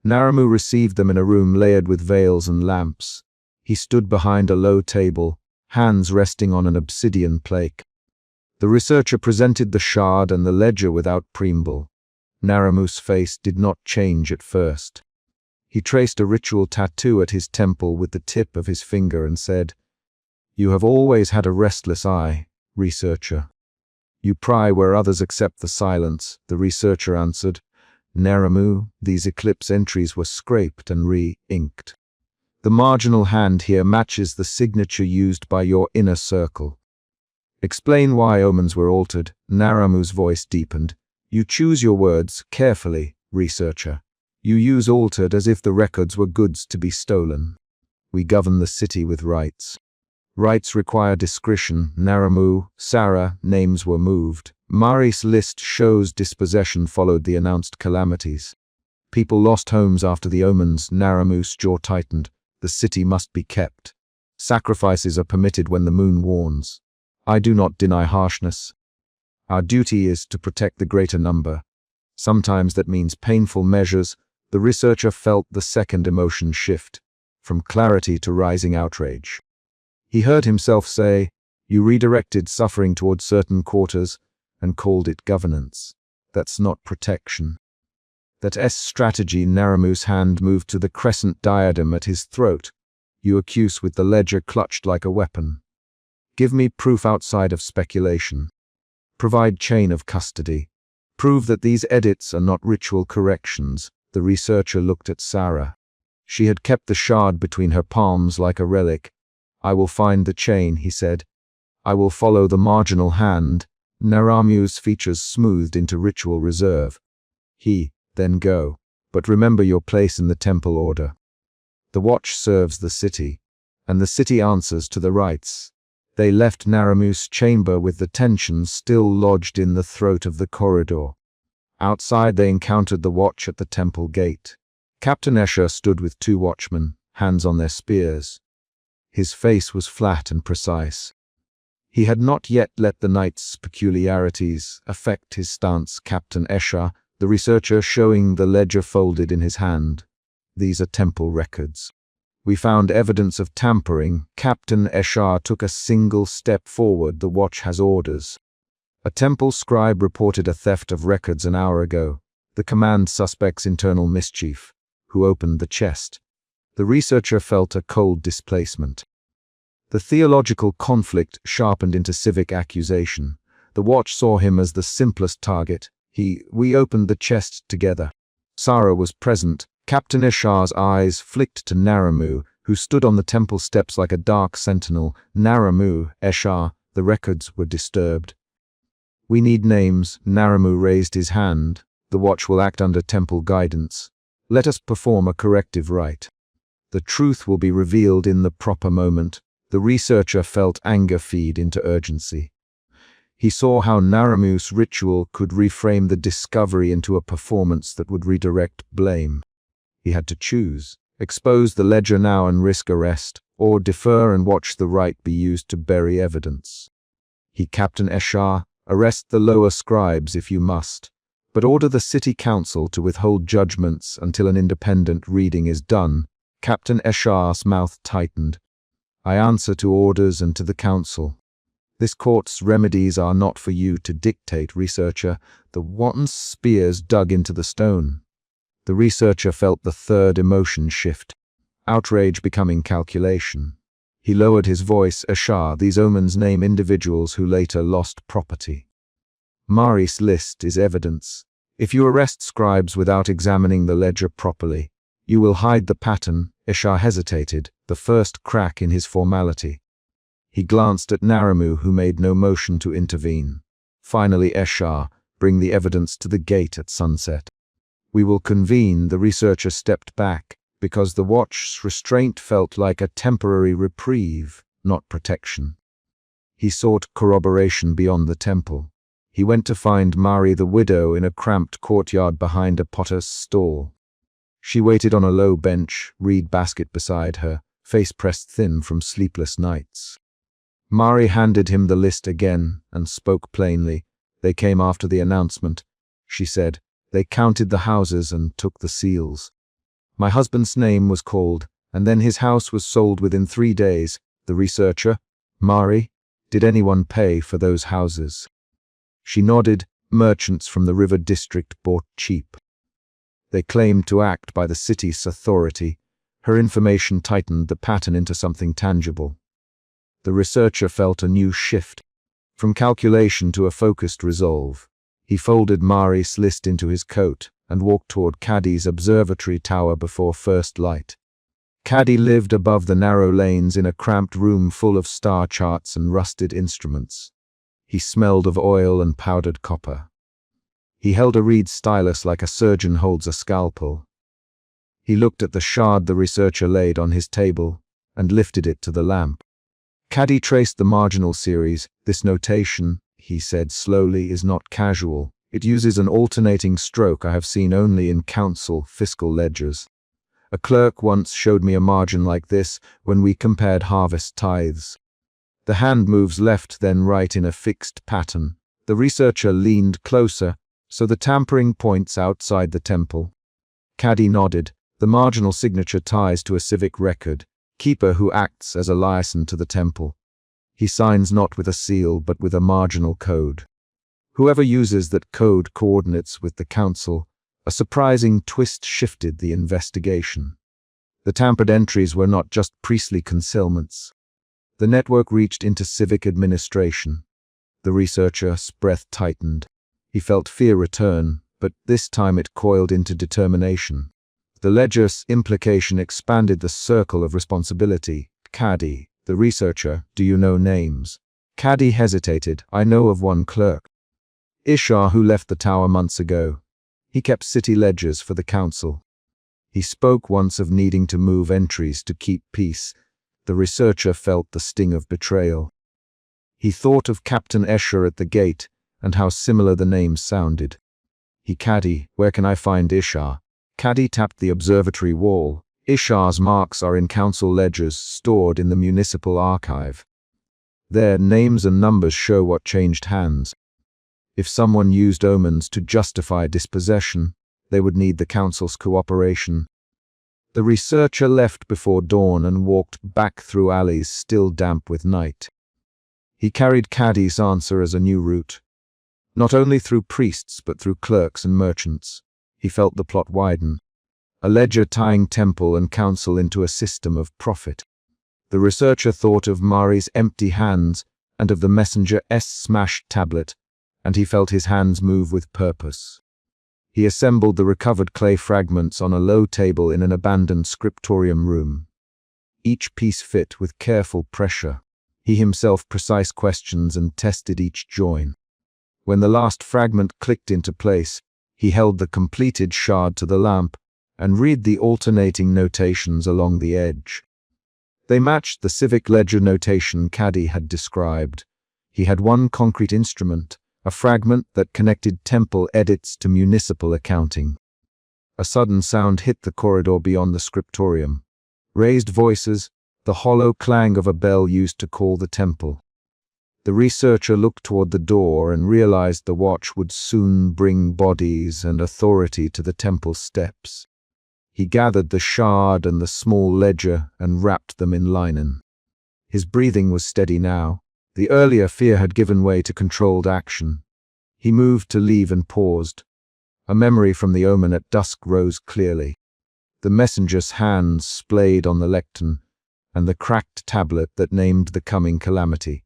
Naramu received them in a room layered with veils and lamps. He stood behind a low table, hands resting on an obsidian plate. The researcher presented the shard and the ledger without preamble. Naramu's face did not change at first. He traced a ritual tattoo at his temple with the tip of his finger and said, "You have always had a restless eye, researcher. You pry where others accept the silence," the researcher answered. "Naramu, these eclipse entries were scraped and re-inked. The marginal hand here matches the signature used by your inner circle." "Explain why omens were altered." Naramu's voice deepened. "You choose your words carefully, researcher. You use altered as if the records were goods to be stolen. We govern the city with rights. Rights require discretion. Naramu, Sarah, names were moved. Mari's list shows dispossession followed the announced calamities. People lost homes after the omens. Naramu's jaw tightened. The city must be kept. Sacrifices are permitted when the moon warns. I do not deny harshness. Our duty is to protect the greater number. Sometimes that means painful measures. The researcher felt the second emotion shift, from clarity to rising outrage. He heard himself say, "You redirected suffering toward certain quarters and called it governance. That's not protection." That strategy. Naramu's hand moved to the crescent diadem at his throat. You accuse with the ledger clutched like a weapon. Give me proof outside of speculation. Provide chain of custody. Prove that these edits are not ritual corrections. The researcher looked at Sarah. She had kept the shard between her palms like a relic. I will find the chain, he said. I will follow the marginal hand. Naramu's features smoothed into ritual reserve. Then go. But remember your place in the temple order. The watch serves the city, and the city answers to the rites. They left Naramu's chamber with the tension still lodged in the throat of the corridor. Outside they encountered the watch at the temple gate. Captain Escher stood with 2 watchmen, hands on their spears. His face was flat and precise. He had not yet let the night's peculiarities affect his stance. Captain Escher, the researcher showing the ledger folded in his hand. These are temple records. We found evidence of tampering. Captain Escher took a single step forward. The watch has orders. A temple scribe reported a theft of records an hour ago. The command suspects internal mischief. Who opened the chest? The researcher felt a cold displacement. The theological conflict sharpened into civic accusation. The watch saw him as the simplest target. We opened the chest together. Sarah was present. Captain Escher's eyes flicked to Naramu, who stood on the temple steps like a dark sentinel. Naramu, Escher, the records were disturbed. We need names. Naramu raised his hand. The watch will act under temple guidance. Let us perform a corrective rite. The truth will be revealed in the proper moment. The researcher felt anger feed into urgency. He saw how Naramu's ritual could reframe the discovery into a performance that would redirect blame. He had to choose: expose the ledger now and risk arrest, or defer and watch the rite be used to bury evidence. Captain Escher, arrest the lower scribes if you must, but order the city council to withhold judgments until an independent reading is done. Captain Escher's mouth tightened. I answer to orders and to the council. This court's remedies are not for you to dictate, researcher. The wanton's spears dug into the stone. The researcher felt the third emotion shift, outrage becoming calculation. He lowered his voice. Escher, these omens name individuals who later lost property. Mari's list is evidence. If you arrest scribes without examining the ledger properly, you will hide the pattern. Escher hesitated, the first crack in his formality. He glanced at Naramu, who made no motion to intervene. Finally, Escher, bring the evidence to the gate at sunset. We will convene. The researcher stepped back, because the watch's restraint felt like a temporary reprieve, not protection. He sought corroboration beyond the temple. He went to find Mari the widow in a cramped courtyard behind a potter's stall. She waited on a low bench, reed basket beside her, face pressed thin from sleepless nights. Mari handed him the list again and spoke plainly. They came after the announcement, she said. They counted the houses and took the seals. My husband's name was called, and then his house was sold within 3 days. The researcher, Mari, did anyone pay for those houses? She nodded. Merchants from the river district bought cheap. They claimed to act by the city's authority. Her information tightened the pattern into something tangible. The researcher felt a new shift, from calculation to a focused resolve. He folded Mari's list into his coat and walked toward Caddy's observatory tower before first light. Caddy lived above the narrow lanes in a cramped room full of star charts and rusted instruments. He smelled of oil and powdered copper. He held a reed stylus like a surgeon holds a scalpel. He looked at the shard the researcher laid on his table and lifted it to the lamp. Caddy traced the marginal series. This notation, he said slowly, is not casual. It uses an alternating stroke I have seen only in council fiscal ledgers. A clerk once showed me a margin like this when we compared harvest tithes. The hand moves left then right in a fixed pattern. The researcher leaned closer, so the tampering points outside the temple. Caddy nodded. The marginal signature ties to a civic record, keeper who acts as a liaison to the temple. He signs not with a seal but with a marginal code. Whoever uses that code coordinates with the council. A surprising twist shifted the investigation. The tampered entries were not just priestly concealments. The network reached into civic administration. The researcher's breath tightened. He felt fear return, but this time it coiled into determination. The ledger's implication expanded the circle of responsibility. Caddy, the researcher, do you know names? Caddy hesitated. I know of one clerk. Ishar, who left the tower months ago. He kept city ledgers for the council. He spoke once of needing to move entries to keep peace. The researcher felt the sting of betrayal. He thought of Captain Escher at the gate and how similar the names sounded. Caddy, where can I find Ishar? Caddy tapped the observatory wall. Ishar's marks are in council ledgers stored in the municipal archive. Their names and numbers show what changed hands. If someone used omens to justify dispossession, they would need the council's cooperation. The researcher left before dawn and walked back through alleys still damp with night. He carried Caddy's answer as a new route. Not only through priests but through clerks and merchants. He felt the plot widen. A ledger tying temple and council into a system of profit. The researcher thought of Mari's empty hands and of the messenger's smashed tablet, and he felt his hands move with purpose. He assembled the recovered clay fragments on a low table in an abandoned scriptorium room. Each piece fit with careful pressure. He himself precise questions and tested each join. When the last fragment clicked into place, he held the completed shard to the lamp and read the alternating notations along the edge. They matched the civic ledger notation Caddy had described. He had one concrete instrument, a fragment that connected temple edits to municipal accounting. A sudden sound hit the corridor beyond the scriptorium. Raised voices, the hollow clang of a bell used to call the temple. The researcher looked toward the door and realized the watch would soon bring bodies and authority to the temple steps. He gathered the shard and the small ledger and wrapped them in linen. His breathing was steady now. The earlier fear had given way to controlled action. He moved to leave and paused. A memory from the omen at dusk rose clearly. The messenger's hands splayed on the lectern, and the cracked tablet that named the coming calamity.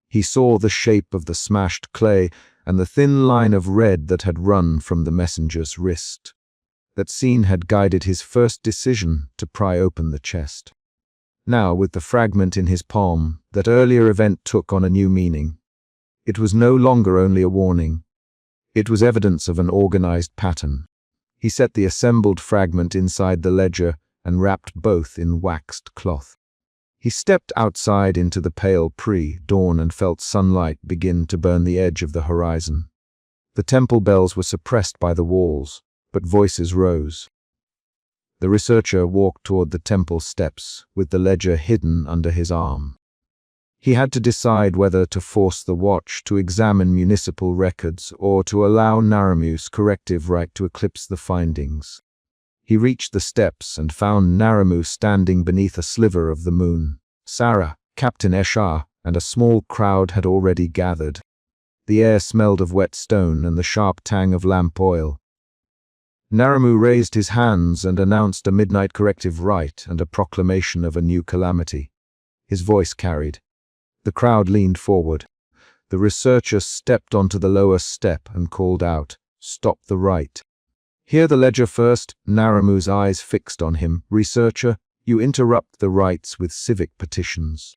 He saw the shape of the smashed clay and the thin line of red that had run from the messenger's wrist. That scene had guided his first decision to pry open the chest. Now, with the fragment in his palm, that earlier event took on a new meaning. It was no longer only a warning. It was evidence of an organized pattern. He set the assembled fragment inside the ledger and wrapped both in waxed cloth. He stepped outside into the pale pre-dawn and felt sunlight begin to burn the edge of the horizon. The temple bells were suppressed by the walls, but voices rose. The researcher walked toward the temple steps, with the ledger hidden under his arm. He had to decide whether to force the watch to examine municipal records or to allow Naramu's corrective right to eclipse the findings. He reached the steps and found Naramu standing beneath a sliver of the moon. Sarah, Captain Escher, and a small crowd had already gathered. The air smelled of wet stone and the sharp tang of lamp oil. Naramu raised his hands and announced a midnight corrective rite and a proclamation of a new calamity. His voice carried. The crowd leaned forward. The researcher stepped onto the lower step and called out, "Stop the rite." "Hear the ledger first," Naramu's eyes fixed on him. "Researcher, you interrupt the rites with civic petitions.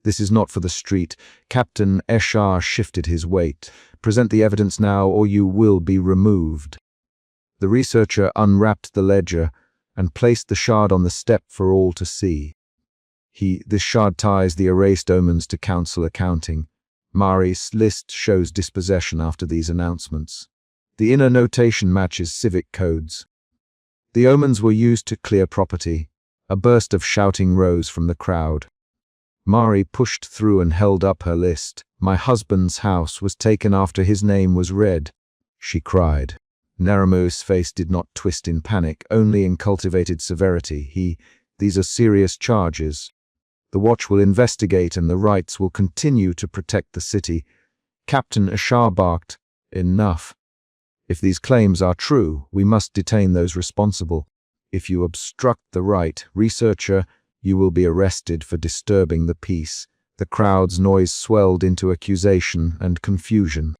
This is not for the street." Captain Escher shifted his weight. "Present the evidence now or you will be removed." The researcher unwrapped the ledger and placed the shard on the step for all to see. This shard ties the erased omens to council accounting. Mari's list shows dispossession after these announcements. The inner notation matches civic codes. The omens were used to clear property. A burst of shouting rose from the crowd. Mari pushed through and held up her list. "My husband's house was taken after his name was read," she cried. Naramu's face did not twist in panic, only in cultivated severity. "These are serious charges. The Watch will investigate and the Rights will continue to protect the city." Captain Ashar barked, "Enough. If these claims are true, we must detain those responsible. If you obstruct the right, researcher, you will be arrested for disturbing the peace." The crowd's noise swelled into accusation and confusion.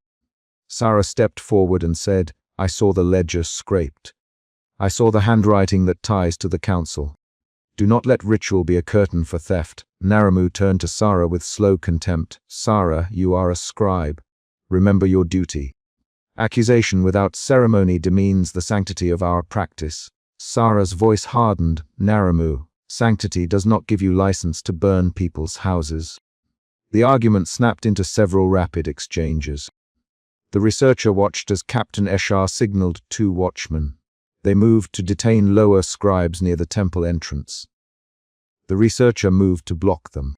Sarah stepped forward and said, "I saw the ledger scraped. I saw the handwriting that ties to the council. Do not let ritual be a curtain for theft." Naramu turned to Sarah with slow contempt. "Sarah, you are a scribe. Remember your duty. Accusation without ceremony demeans the sanctity of our practice." Sarah's voice hardened. "Naramu, sanctity does not give you license to burn people's houses." The argument snapped into several rapid exchanges. The researcher watched as Captain Eshar signaled 2 watchmen. They moved to detain lower scribes near the temple entrance. The researcher moved to block them.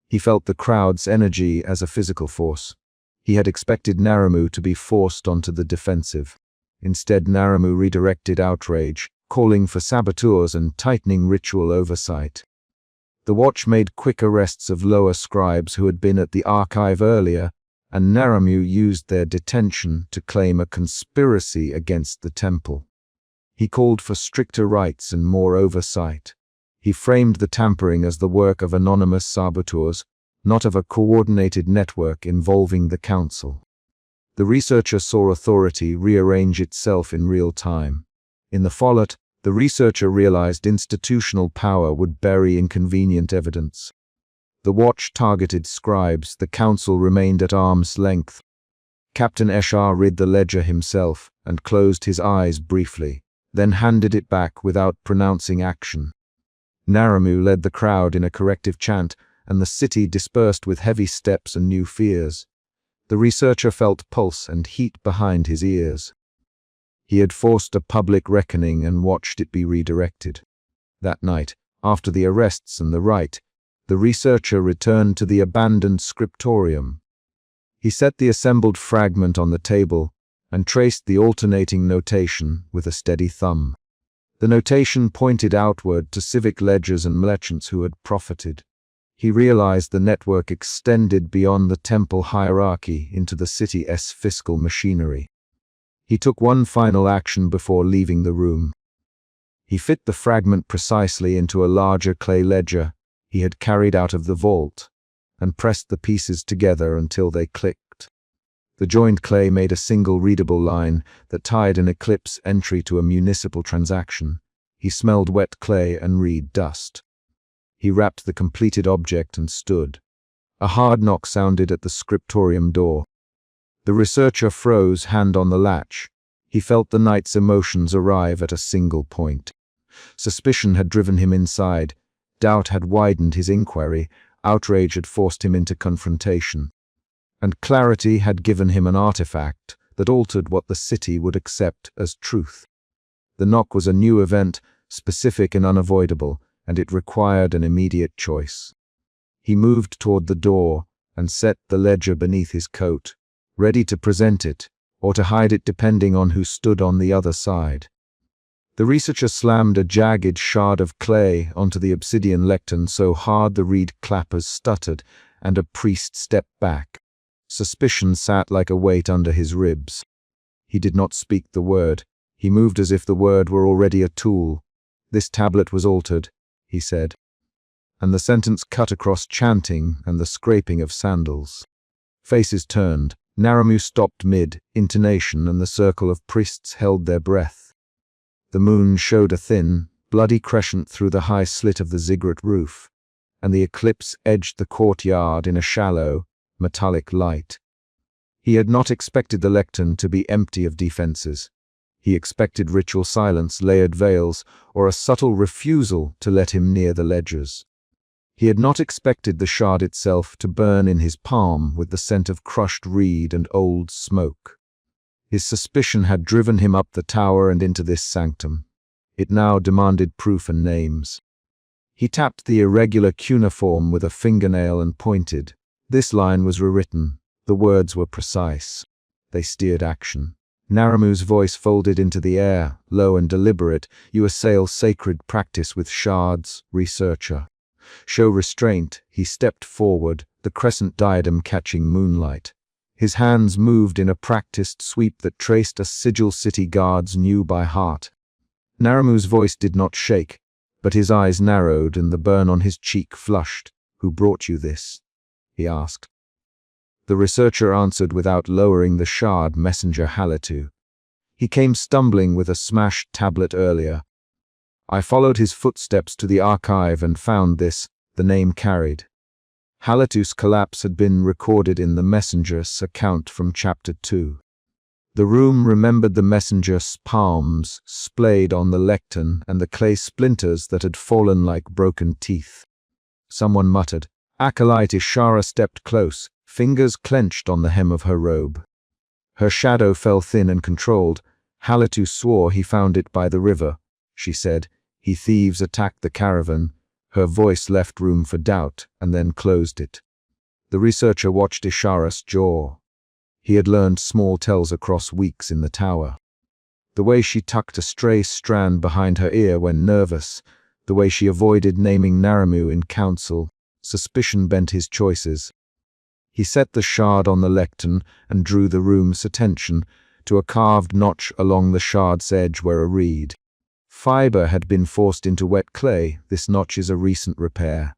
He felt the crowd's energy as a physical force. He had expected Naramu to be forced onto the defensive. Instead, Naramu redirected outrage, calling for saboteurs and tightening ritual oversight. The Watch made quick arrests of lower scribes who had been at the archive earlier, and Naramu used their detention to claim a conspiracy against the temple. He called for stricter rights and more oversight. He framed the tampering as the work of anonymous saboteurs, not of a coordinated network involving the council. The researcher saw authority rearrange itself in real time. In the fallout, the researcher realized institutional power would bury inconvenient evidence. The Watch targeted scribes, the council remained at arm's length. Captain Eshar read the ledger himself and closed his eyes briefly, then handed it back without pronouncing action. Naramu led the crowd in a corrective chant, and the city dispersed with heavy steps and new fears. The researcher felt pulse and heat behind his ears. He had forced a public reckoning and watched it be redirected. That night, after the arrests and the rite, the researcher returned to the abandoned scriptorium. He set the assembled fragment on the table and traced the alternating notation with a steady thumb. The notation pointed outward to civic ledgers and merchants who had profited. He realized the network extended beyond the temple hierarchy into the city's fiscal machinery. He took one final action before leaving the room. He fit the fragment precisely into a larger clay ledger he had carried out of the vault, and pressed the pieces together until they clicked. The joined clay made a single readable line that tied an eclipse entry to a municipal transaction. He smelled wet clay and reed dust. He wrapped the completed object and stood. A hard knock sounded at the scriptorium door. The researcher froze, hand on the latch. He felt the night's emotions arrive at a single point. Suspicion had driven him inside. Doubt had widened his inquiry. Outrage had forced him into confrontation. And clarity had given him an artifact that altered what the city would accept as truth. The knock was a new event, specific and unavoidable, and it required an immediate choice. He moved toward the door and set the ledger beneath his coat, ready to present it or to hide it depending on who stood on the other side. The researcher slammed a jagged shard of clay onto the obsidian lectern so hard the reed clappers stuttered, and a priest stepped back. Suspicion sat like a weight under his ribs. He did not speak the word. He moved as if the word were already a tool. "This tablet was altered," he said, and the sentence cut across chanting and the scraping of sandals. Faces turned. Naramu stopped mid-intonation, and the circle of priests held their breath. The moon showed a thin, bloody crescent through the high slit of the ziggurat roof, and the eclipse edged the courtyard in a shallow, metallic light. He had not expected the lectern to be empty of defenses. He expected ritual silence, layered veils, or a subtle refusal to let him near the ledgers. He had not expected the shard itself to burn in his palm with the scent of crushed reed and old smoke. His suspicion had driven him up the tower and into this sanctum. It now demanded proof and names. He tapped the irregular cuneiform with a fingernail and pointed. This line was rewritten. The words were precise. They steered action. Naramu's voice folded into the air, low and deliberate. You assail sacred practice with shards, researcher. Show restraint. He stepped forward, the crescent diadem catching moonlight. His hands moved in a practiced sweep that traced a sigil city guards knew by heart. Naramu's voice did not shake, but his eyes narrowed and the burn on his cheek flushed. Who brought you this? He asked. The researcher answered without lowering the shard. Messenger Halatu. He came stumbling with a smashed tablet earlier. I followed his footsteps to the archive and found this, the name carried. Halatu's collapse had been recorded in the messenger's account from chapter 2. The room remembered the messenger's palms splayed on the lectern and the clay splinters that had fallen like broken teeth. Someone muttered. Acolyte Ishara stepped close, fingers clenched on the hem of her robe. Her shadow fell thin and controlled. Halatu swore he found it by the river, she said. He thieves attacked the caravan. Her voice left room for doubt and then closed it. The researcher watched Ishara's jaw. He had learned small tells across weeks in the tower. The way she tucked a stray strand behind her ear when nervous, the way she avoided naming Naramu in council, suspicion bent his choices. He set the shard on the lectern and drew the room's attention to a carved notch along the shard's edge where a reed. Fiber had been forced into wet clay. This notch is a recent repair.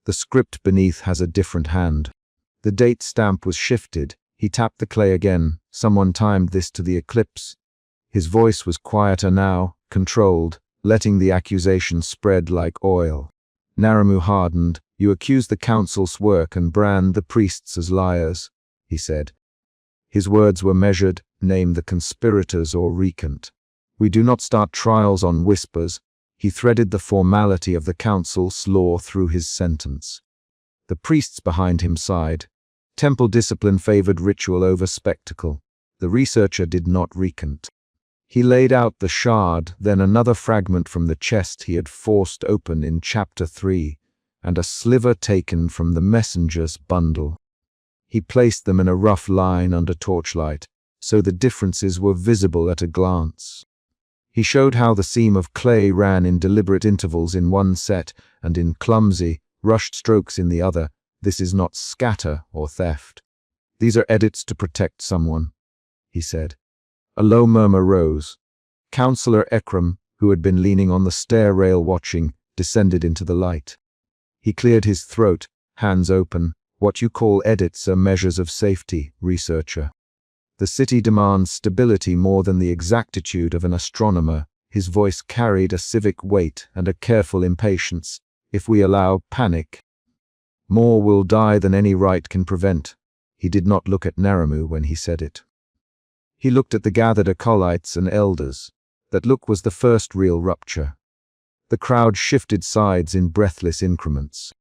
The script beneath has a different hand. The date stamp was shifted. He tapped the clay again. Someone timed this to the eclipse. His voice was quieter now, controlled, letting the accusation spread like oil. Naramu hardened. You accuse the council's work and brand the priests as liars, he said. His words were measured. Name the conspirators or recant. We do not start trials on whispers. He threaded the formality of the council's law through his sentence. The priests behind him sighed. Temple discipline favored ritual over spectacle. The researcher did not recant. He laid out the shard, then another fragment from the chest he had forced open in chapter 3, and a sliver taken from the messenger's bundle. He placed them in a rough line under torchlight, so the differences were visible at a glance. He showed how the seam of clay ran in deliberate intervals in one set and in clumsy, rushed strokes in the other. This is not scatter or theft. These are edits to protect someone, he said. A low murmur rose. Councillor Ekram, who had been leaning on the stair rail watching, descended into the light. He cleared his throat, hands open. What you call edits are measures of safety, researcher. The city demands stability more than the exactitude of an astronomer. His voice carried a civic weight and a careful impatience. If we allow panic, more will die than any right can prevent. He did not look at Naramu when he said it. He looked at the gathered acolytes and elders. That look was the first real rupture. The crowd shifted sides in breathless increments.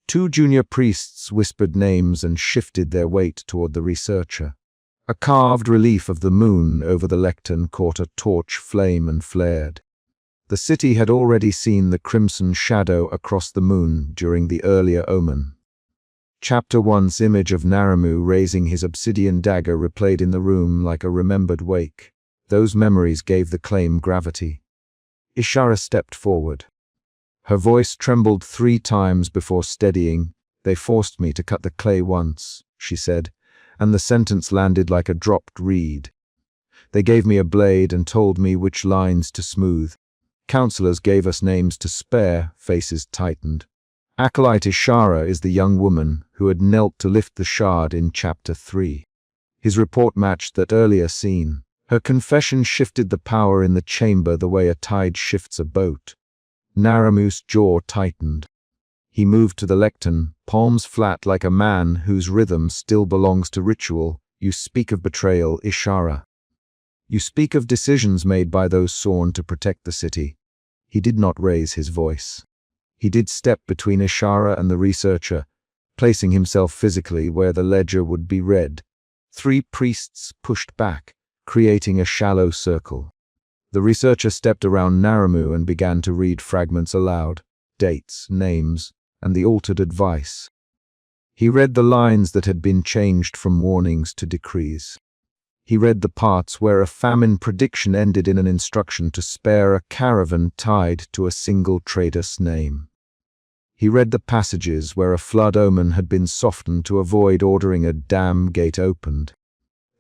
Two junior priests whispered names and shifted their weight toward the researcher. A carved relief of the moon over the lectern caught a torch flame and flared. The city had already seen the crimson shadow across the moon during the earlier omen. Chapter 1's image of Naramu raising his obsidian dagger replayed in the room like a remembered wake. Those memories gave the claim gravity. Ishara stepped forward. Her voice trembled 3 times before steadying. They forced me to cut the clay once, she said, and the sentence landed like a dropped reed. They gave me a blade and told me which lines to smooth. Counselors gave us names to spare. Faces tightened. Acolyte Ishara is the young woman who had knelt to lift the shard in chapter 3. His report matched that earlier scene. Her confession shifted the power in the chamber the way a tide shifts a boat. Naramu's jaw tightened. He moved to the lectern, palms flat like a man whose rhythm still belongs to ritual. You speak of betrayal, Ishara. You speak of decisions made by those sworn to protect the city. He did not raise his voice. He did step between Ishara and the researcher, placing himself physically where the ledger would be read. 3 priests pushed back, creating a shallow circle. The researcher stepped around Naramu and began to read fragments aloud. dates, names, and the altered advice. He read the lines that had been changed from warnings to decrees. He read the parts where a famine prediction ended in an instruction to spare a caravan tied to a single trader's name. He read the passages where a flood omen had been softened to avoid ordering a dam gate opened.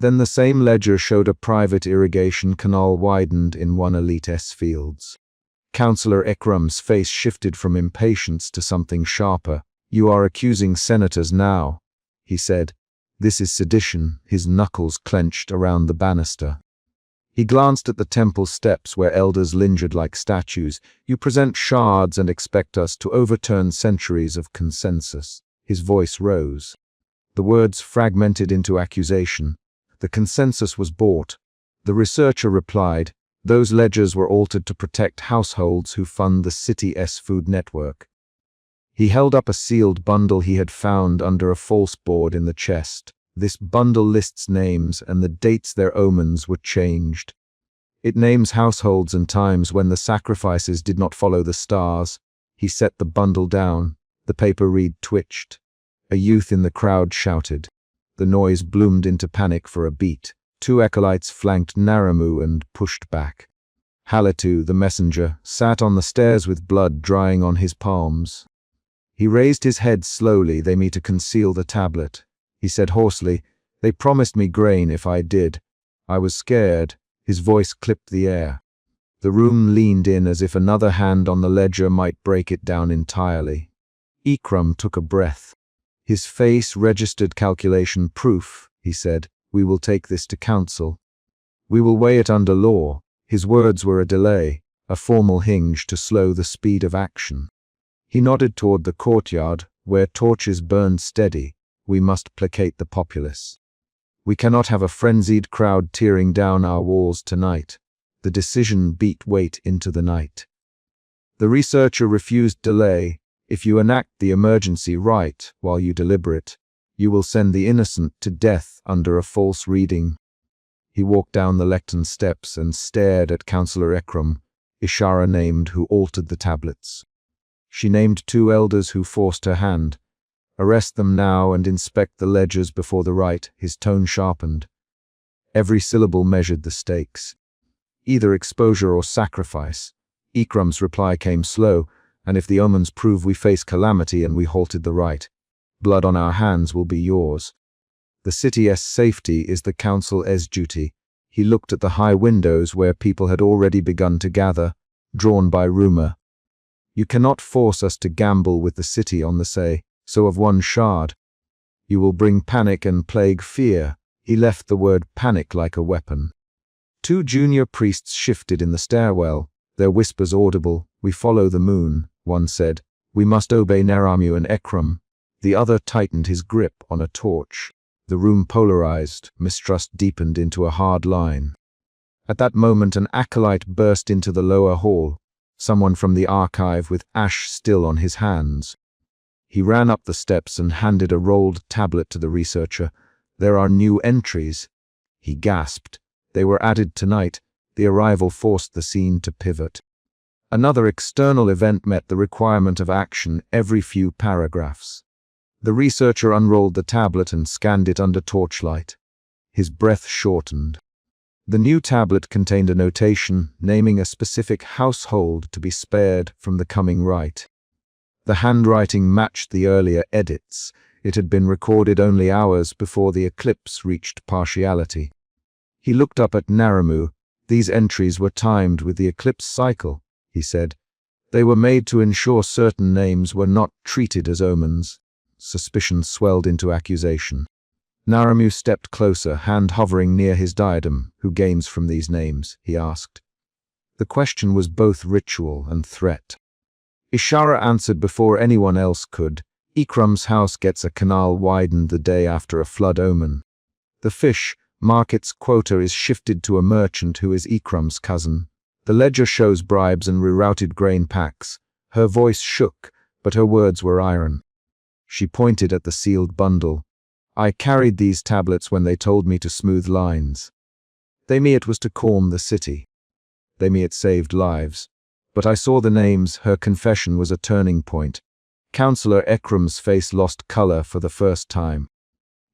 Then the same ledger showed a private irrigation canal widened in one elite fields. Councillor Ekram's face shifted from impatience to something sharper. "You are accusing senators now," he said. "This is sedition," his knuckles clenched around the banister. He glanced at the temple steps where elders lingered like statues. "You present shards and expect us to overturn centuries of consensus." His voice rose. The words fragmented into accusation. "The consensus was bought." The researcher replied, "Those ledgers were altered to protect households who fund the city's food network." He held up a sealed bundle he had found under a false board in the chest. "This bundle lists names and the dates their omens were changed. It names households and times when the sacrifices did not follow the stars." He set the bundle down. The paper reed twitched. A youth in the crowd shouted. The noise bloomed into panic for a beat. Two acolytes flanked Naramu and pushed back. Halitu, the messenger, sat on the stairs with blood drying on his palms. He raised his head slowly, "They me to conceal the tablet," he said hoarsely. "They promised me grain if I did. I was scared." His voice clipped the air. The room leaned in as if another hand on the ledger might break it down entirely. Ikram took a breath. His face registered calculation. "Proof," he said. "We will take this to council. We will weigh it under law." His words were a delay, a formal hinge to slow the speed of action. He nodded toward the courtyard, where torches burned steady. "We must placate the populace. We cannot have a frenzied crowd tearing down our walls tonight." The decision beat weight into the night. The researcher refused delay. "If you enact the emergency right while you deliberate, you will send the innocent to death under a false reading." He walked down the lectern steps and stared at Councillor Ekram. Ishara named who altered the tablets. She named two elders who forced her hand. "Arrest them now and inspect the ledgers before the rite." His tone sharpened. Every syllable measured the stakes. Either exposure or sacrifice. Ikram's reply came slow. "And if the omens prove we face calamity and we halted the rite, blood on our hands will be yours. The city's safety is the council's duty." He looked at the high windows where people had already begun to gather, drawn by rumor. "You cannot force us to gamble with the city on the say, so of one shard. You will bring panic and plague fear." He left the word panic like a weapon. Two junior priests shifted in the stairwell, their whispers audible. "We follow the moon," one said. "We must obey Naramu and Ekram." The other tightened his grip on a torch. The room polarized, mistrust deepened into a hard line. At that moment an acolyte burst into the lower hall, someone from the archive with ash still on his hands. He ran up the steps and handed a rolled tablet to the researcher. "There are new entries," he gasped. "They were added tonight." The arrival forced the scene to pivot. Another external event met the requirement of action every few paragraphs. The researcher unrolled the tablet and scanned it under torchlight. His breath shortened. The new tablet contained a notation naming a specific household to be spared from the coming rite. The handwriting matched the earlier edits. It had been recorded only hours before the eclipse reached partiality. He looked up at Naramu. "These entries were timed with the eclipse cycle," he said. "They were made to ensure certain names were not treated as omens." Suspicion swelled into accusation. Naramu stepped closer, hand hovering near his diadem. "Who gains from these names?" he asked. The question was both ritual and threat. Ishara answered before anyone else could. "Ikram's house gets a canal widened the day after a flood omen. The fish market's quota is shifted to a merchant who is Ikram's cousin. The ledger shows bribes and rerouted grain packs." Her voice shook, but her words were iron. She pointed at the sealed bundle. "I carried these tablets when they told me to smooth lines. They me it was to calm the city. They me it saved lives. But I saw the names. Her confession was a turning point. Councillor Ekram's face lost color for the first time.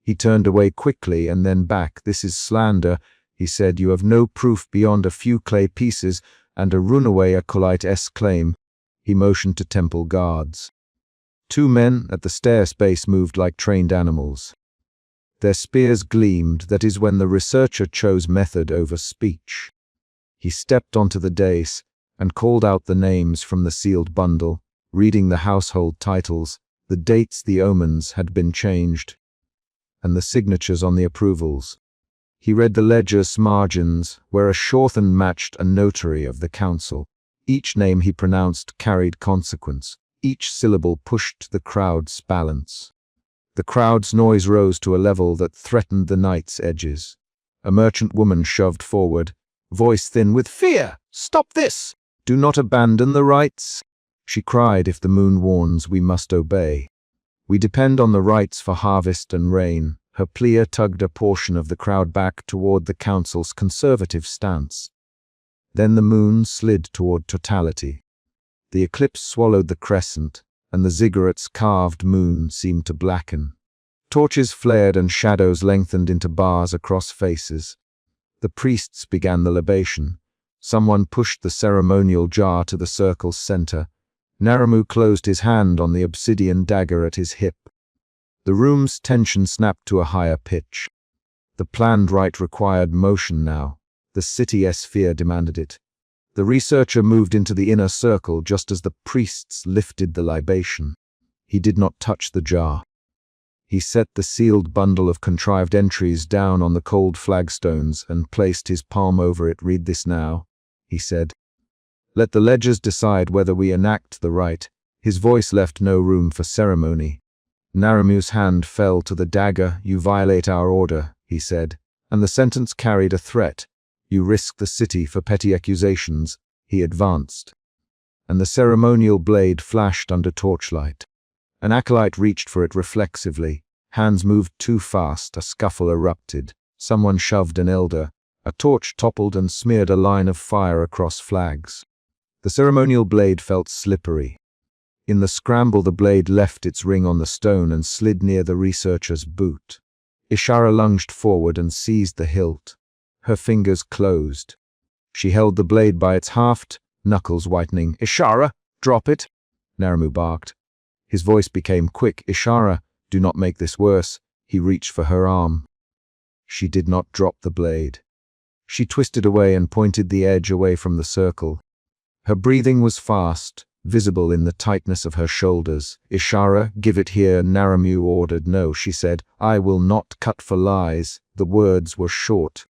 He turned away quickly and then back. "This is slander," he said. "You have no proof beyond a few clay pieces and a runaway acolyte's claim." He motioned to temple guards. Two men at the stair space moved like trained animals. Their spears gleamed. That is when the researcher chose method over speech. He stepped onto the dais and called out the names from the sealed bundle, reading the household titles. The dates, the omens had been changed, and the signatures on the approvals. He read the ledger's margins, where a shorten matched a notary of the council. Each name he pronounced carried consequence. Each syllable pushed the crowd's balance. The crowd's noise rose to a level that threatened the night's edges. A merchant woman shoved forward, voice thin with fear. "Stop this! Do not abandon the rites!" She cried. "If the moon warns, we must obey. We depend on the rites for harvest and rain." Her plea tugged a portion of the crowd back toward the council's conservative stance. Then the moon slid toward totality. The eclipse swallowed the crescent, and the ziggurat's carved moon seemed to blacken. Torches flared and shadows lengthened into bars across faces. The priests began the libation. Someone pushed the ceremonial jar to the circle's center. Naramu closed his hand on the obsidian dagger at his hip. The room's tension snapped to a higher pitch. The planned rite required motion now. The city's fear demanded it. The researcher moved into the inner circle just as the priests lifted the libation. He did not touch the jar. He set the sealed bundle of contrived entries down on the cold flagstones and placed his palm over it. "Read this now," he said. "Let the ledgers decide whether we enact the rite." His voice left no room for ceremony. Naramu's hand fell to the dagger. "You violate our order," he said, and the sentence carried a threat. "You risk the city for petty accusations." He advanced, and the ceremonial blade flashed under torchlight. An acolyte reached for it reflexively. Hands moved too fast. A scuffle erupted. Someone shoved an elder. A torch toppled and smeared a line of fire across flags. The ceremonial blade felt slippery. In the scramble, the blade left its ring on the stone and slid near the researcher's boot. Ishara lunged forward and seized the hilt. Her fingers closed. She held the blade by its haft, knuckles whitening. "Ishara, drop it!" Naramu barked. His voice became quick. "Ishara, do not make this worse." He reached for her arm. She did not drop the blade. She twisted away and pointed the edge away from the circle. Her breathing was fast, visible in the tightness of her shoulders. "Ishara, give it here," Naramu ordered. "No," she said. "I will not cut for lies." The words were short,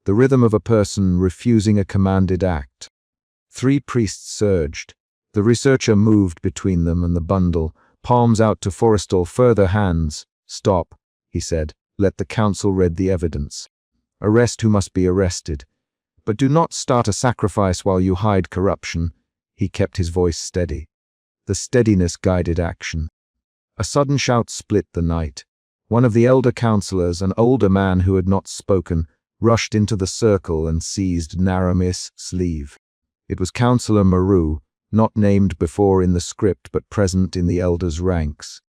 the rhythm of a person refusing a commanded act. 3 priests surged. The researcher moved between them and the bundle, palms out to forestall further hands. "Stop," he said. "Let the council read the evidence. Arrest who must be arrested. But do not start a sacrifice while you hide corruption." He kept his voice steady. The steadiness guided action. A sudden shout split the night. One of the elder councillors, an older man who had not spoken, rushed into the circle and seized Naramu's sleeve. It was Councillor Maru, not named before in the script but present in the elders' ranks.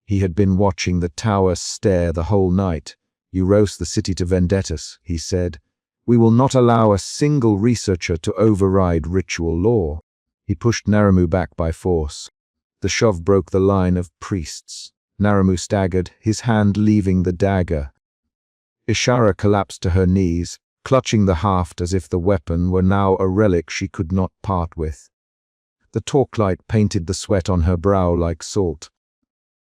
He had been watching the tower stare the whole night. "You roast the city to vendettas," he said. "We will not allow a single researcher to override ritual law." He pushed Naramu back by force. The shove broke the line of priests. Naramu staggered, his hand leaving the dagger. Ishara collapsed to her knees, clutching the haft as if the weapon were now a relic she could not part with. The torchlight painted the sweat on her brow like salt.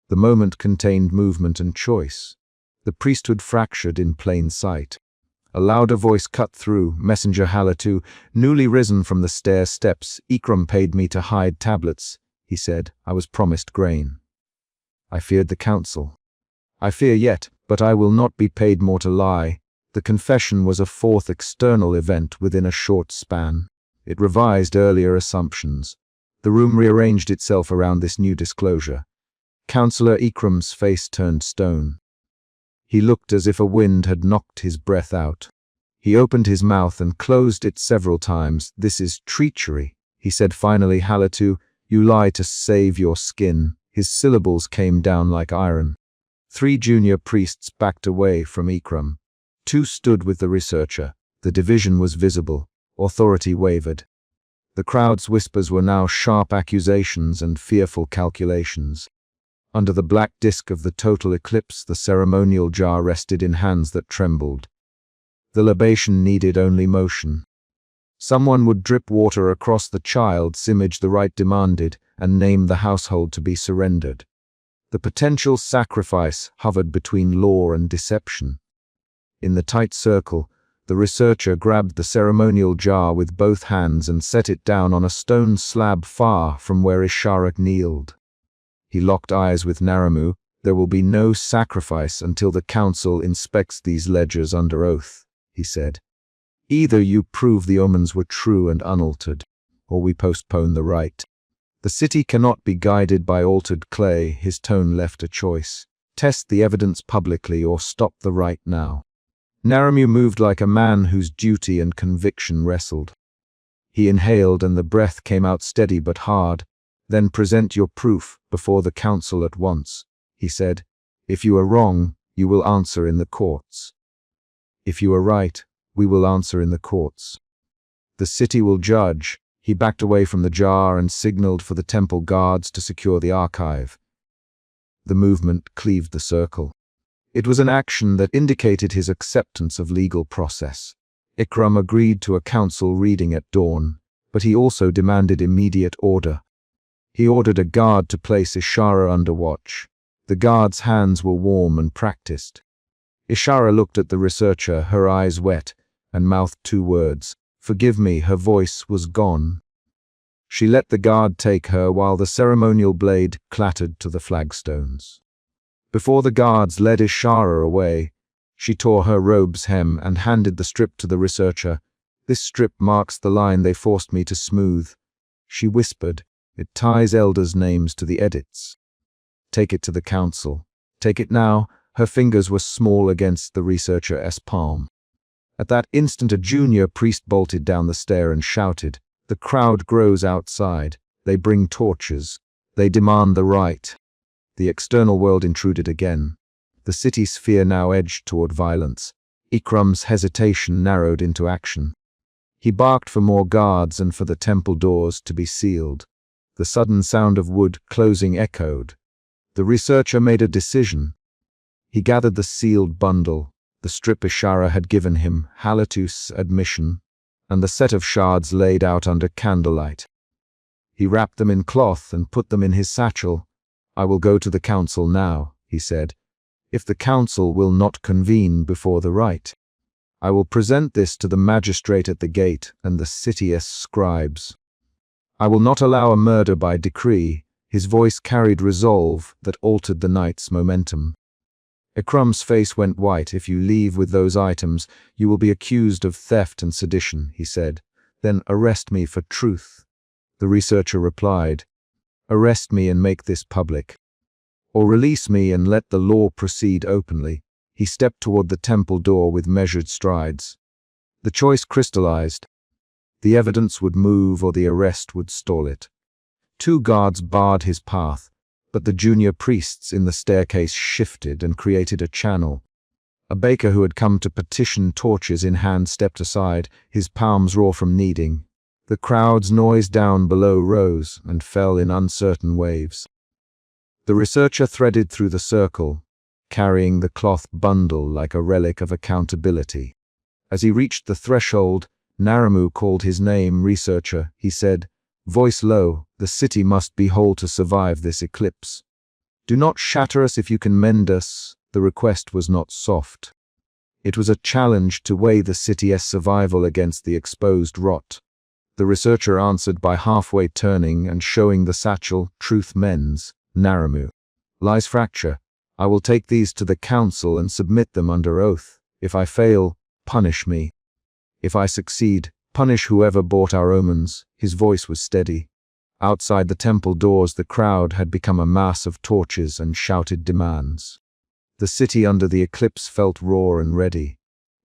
The moment contained movement and choice. The priesthood fractured in plain sight. A louder voice cut through. "Messenger Halatu, newly risen from the stair steps, Ikram paid me to hide tablets," he said. "I was promised grain. I feared the council. I fear yet, but I will not be paid more to lie." The confession was a 4th external event within a short span. It revised earlier assumptions. The room rearranged itself around this new disclosure. Councillor Ikram's face turned stone. He looked as if a wind had knocked his breath out. He opened his mouth and closed it several times. "This is treachery," he he said finally. Halatu, you lie to save your skin. His syllables came down like iron. 3 junior priests backed away from Ikram. 2 stood with the researcher. The division was visible. Authority wavered. The crowd's whispers were now sharp accusations and fearful calculations. Under the black disk of the total eclipse, the ceremonial jar rested in hands that trembled. The libation needed only motion. Someone would drip water across the child's image the rite demanded and name the household to be surrendered. The potential sacrifice hovered between law and deception. In the tight circle, the researcher grabbed the ceremonial jar with both hands and set it down on a stone slab far from where Ishara kneeled. He locked eyes with Naramu. There will be no sacrifice until the council inspects these ledgers under oath, he said. Either you prove the omens were true and unaltered, or we postpone the rite. The city cannot be guided by altered clay. His tone left a choice. Test the evidence publicly or stop the rite now. Naramu moved like a man whose duty and conviction wrestled. He inhaled and the breath came out steady but hard. Then present your proof before the council at once, he said. If you are wrong, you will answer in the courts. If you are right, we will answer in the courts. The city will judge. He backed away from the jar and signaled for the temple guards to secure the archive. The movement cleaved the circle. It was an action that indicated his acceptance of legal process. Ikram agreed to a council reading at dawn, but he also demanded immediate order. He ordered a guard to place Ishara under watch. The guard's hands were warm and practiced. Ishara looked at the researcher, her eyes wet, and mouthed 2 words. Forgive me. Her voice was gone. She let the guard take her while the ceremonial blade clattered to the flagstones. Before the guards led Ishara away, she tore her robe's hem and handed the strip to the researcher. This strip marks the line they forced me to smooth. She whispered, it ties elders' names to the edicts. Take it to the council. Take it now. Her fingers were small against the researcher's palm. At that instant a junior priest bolted down the stair and shouted, the crowd grows outside. They bring torches. They demand the right. The external world intruded again. The city's fear now edged toward violence. Ikram's hesitation narrowed into action. He barked for more guards and for the temple doors to be sealed. The sudden sound of wood closing echoed. The researcher made a decision. He gathered the sealed bundle, the strip Ishara had given him, Halatu's admission, and the set of shards laid out under candlelight. He wrapped them in cloth and put them in his satchel. I will go to the council now, he said. If the council will not convene before the rite, I will present this to the magistrate at the gate and the city's scribes. I will not allow a murder by decree. His voice carried resolve that altered the night's momentum. Ikram's face went white. If you leave with those items, you will be accused of theft and sedition, he said. Then arrest me for truth. The researcher replied, arrest me and make this public. Or release me and let the law proceed openly. He stepped toward the temple door with measured strides. The choice crystallized. The evidence would move or the arrest would stall it. 2 guards barred his path, but the junior priests in the staircase shifted and created a channel. A baker who had come to petition, torches in hand, stepped aside, his palms raw from kneading. The crowd's noise down below rose and fell in uncertain waves. The researcher threaded through the circle, carrying the cloth bundle like a relic of accountability. As he reached the threshold, Naramu called his name. Researcher, he said, voice low, the city must be whole to survive this eclipse. Do not shatter us if you can mend us. The request was not soft. It was a challenge to weigh the city's survival against the exposed rot. The researcher answered by halfway turning and showing the satchel. Truth mends, Naramu. Lies fracture. I will take these to the council and submit them under oath. If I fail, punish me. If I succeed, punish whoever bought our omens. His voice was steady. Outside the temple doors, the crowd had become a mass of torches and shouted demands. The city under the eclipse felt raw and ready.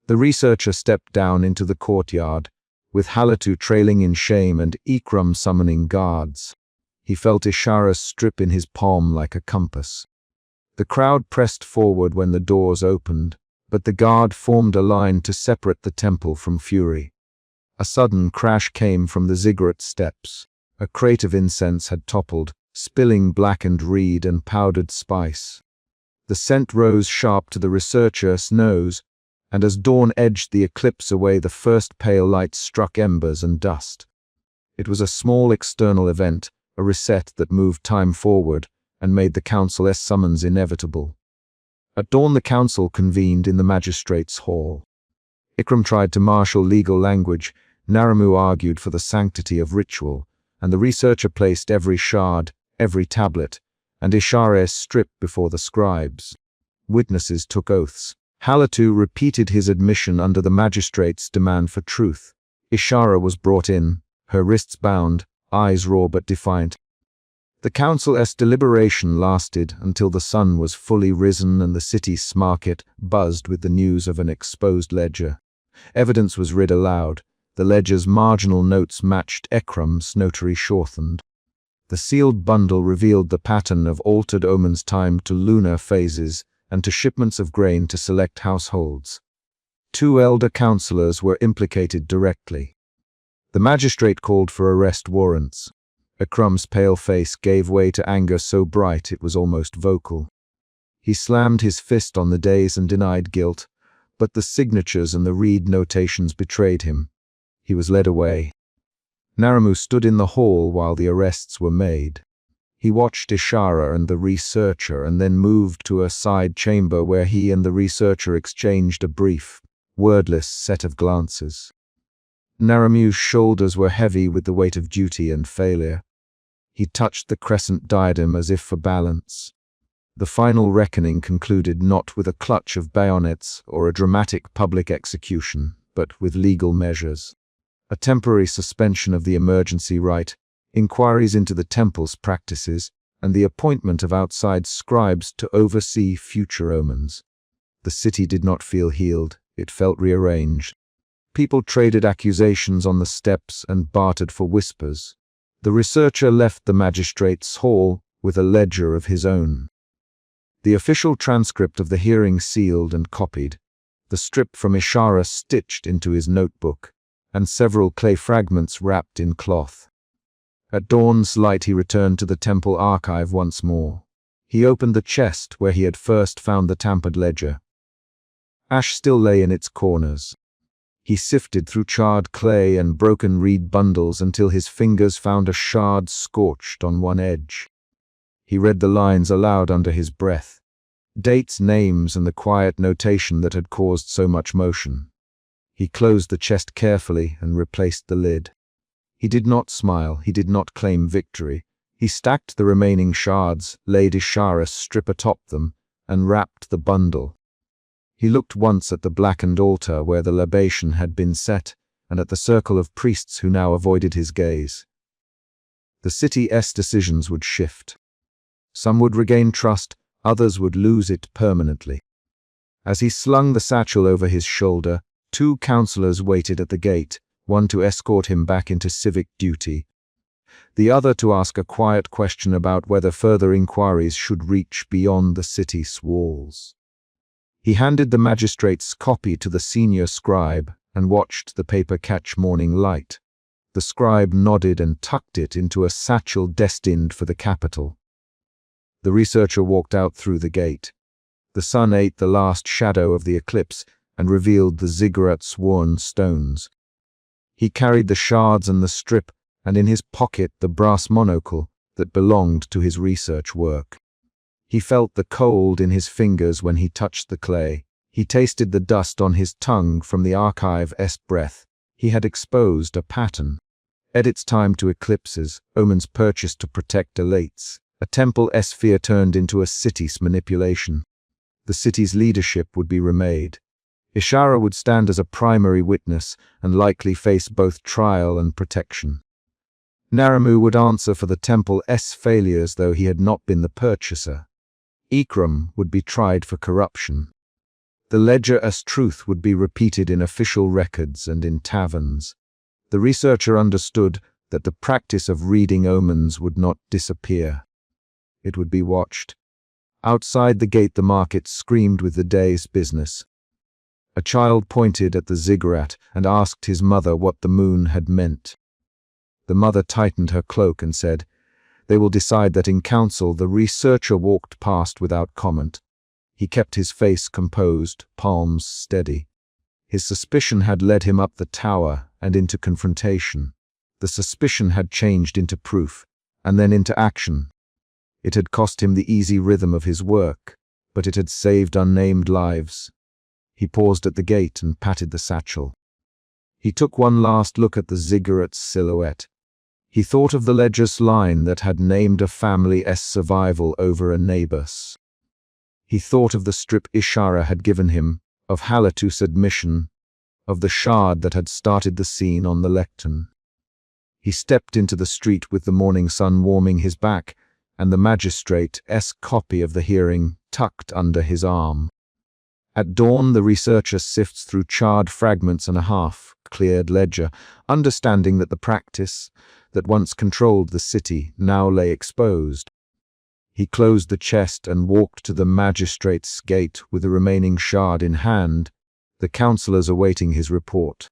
The researcher stepped down into the courtyard. with Halatu trailing in shame and Ikram summoning guards. He felt Ishara's strip in his palm like a compass. The crowd pressed forward when the doors opened, but the guard formed a line to separate the temple from fury. A sudden crash came from the ziggurat steps. A crate of incense had toppled, spilling blackened reed and powdered spice. The scent rose sharp to the researcher's nose, and as dawn edged the eclipse away, the first pale light struck embers and dust. It was a small external event, a reset that moved time forward and made the council's summons inevitable. At dawn the council convened in the magistrates' hall. Ikram tried to marshal legal language, Naramu argued for the sanctity of ritual, and the researcher placed every shard, every tablet, and Ishara's strip before the scribes. Witnesses took oaths. Halatu repeated his admission under the magistrate's demand for truth. Ishara was brought in, her wrists bound, eyes raw but defiant. The council's deliberation lasted until the sun was fully risen and the city's market buzzed with the news of an exposed ledger. Evidence was read aloud. The ledger's marginal notes matched Ekram's notary shortened. The sealed bundle revealed the pattern of altered omens timed to lunar phases and to shipments of grain to select households. 2 elder councillors were implicated directly. The magistrate called for arrest warrants. Ekram's pale face gave way to anger so bright it was almost vocal. He slammed his fist on the dais and denied guilt, but the signatures and the reed notations betrayed him. He was led away. Naramu stood in the hall while the arrests were made. He watched Ishara and the researcher and then moved to a side chamber where he and the researcher exchanged a brief, wordless set of glances. Naramu's shoulders were heavy with the weight of duty and failure. He touched the crescent diadem as if for balance. The final reckoning concluded not with a clutch of bayonets or a dramatic public execution, but with legal measures. A temporary suspension of the emergency right, inquiries into the temple's practices, and the appointment of outside scribes to oversee future omens. The city did not feel healed, it felt rearranged. People traded accusations on the steps and bartered for whispers. The researcher left the magistrate's hall with a ledger of his own. The official transcript of the hearing sealed and copied, the strip from Ishara stitched into his notebook, and several clay fragments wrapped in cloth. At dawn's light he returned to the temple archive once more. He opened the chest where he had first found the tampered ledger. Ash still lay in its corners. He sifted through charred clay and broken reed bundles until his fingers found a shard scorched on one edge. He read the lines aloud under his breath. Dates, names, and the quiet notation that had caused so much motion. He closed the chest carefully and replaced the lid. He did not smile, he did not claim victory. He stacked the remaining shards, laid Ishara's strip atop them, and wrapped the bundle. He looked once at the blackened altar where the libation had been set, and at the circle of priests who now avoided his gaze. The city's decisions would shift. Some would regain trust, others would lose it permanently. As he slung the satchel over his shoulder, 2 councillors waited at the gate, one to escort him back into civic duty, the other to ask a quiet question about whether further inquiries should reach beyond the city's walls. He handed the magistrate's copy to the senior scribe and watched the paper catch morning light. The scribe nodded and tucked it into a satchel destined for the capital. The researcher walked out through the gate. The sun ate the last shadow of the eclipse and revealed the ziggurat's worn stones. He carried the shards and the strip, and in his pocket the brass monocle that belonged to his research work. He felt the cold in his fingers when he touched the clay. He tasted the dust on his tongue from the archive's breath. He had exposed a pattern. Edits timed to eclipses, omens purchased to protect elates. A temple's fear turned into a city's manipulation. The city's leadership would be remade. Ishara would stand as a primary witness and likely face both trial and protection. Naramu would answer for the temple's failures, though he had not been the purchaser. Ikram would be tried for corruption. The ledger as truth would be repeated in official records and in taverns. The researcher understood that the practice of reading omens would not disappear. It would be watched. Outside the gate, the market screamed with the day's business. A child pointed at the ziggurat and asked his mother what the moon had meant. The mother tightened her cloak and said, "They will decide that in council." The researcher walked past without comment. He kept his face composed, palms steady. His suspicion had led him up the tower and into confrontation. The suspicion had changed into proof, and then into action. It had cost him the easy rhythm of his work, but it had saved unnamed lives. He paused at the gate and patted the satchel. He took one last look at the ziggurat's silhouette. He thought of the ledger's line that had named a family's survival over a neighbor's. He thought of the strip Ishara had given him, of Halatu's admission, of the shard that had started the scene on the lectern. He stepped into the street with the morning sun warming his back and the magistrate's copy of the hearing tucked under his arm. At dawn, the researcher sifts through charred fragments and a half-cleared ledger, understanding that the practice that once controlled the city now lay exposed. He closed the chest and walked to the magistrate's gate with the remaining shard in hand, the councillors awaiting his report.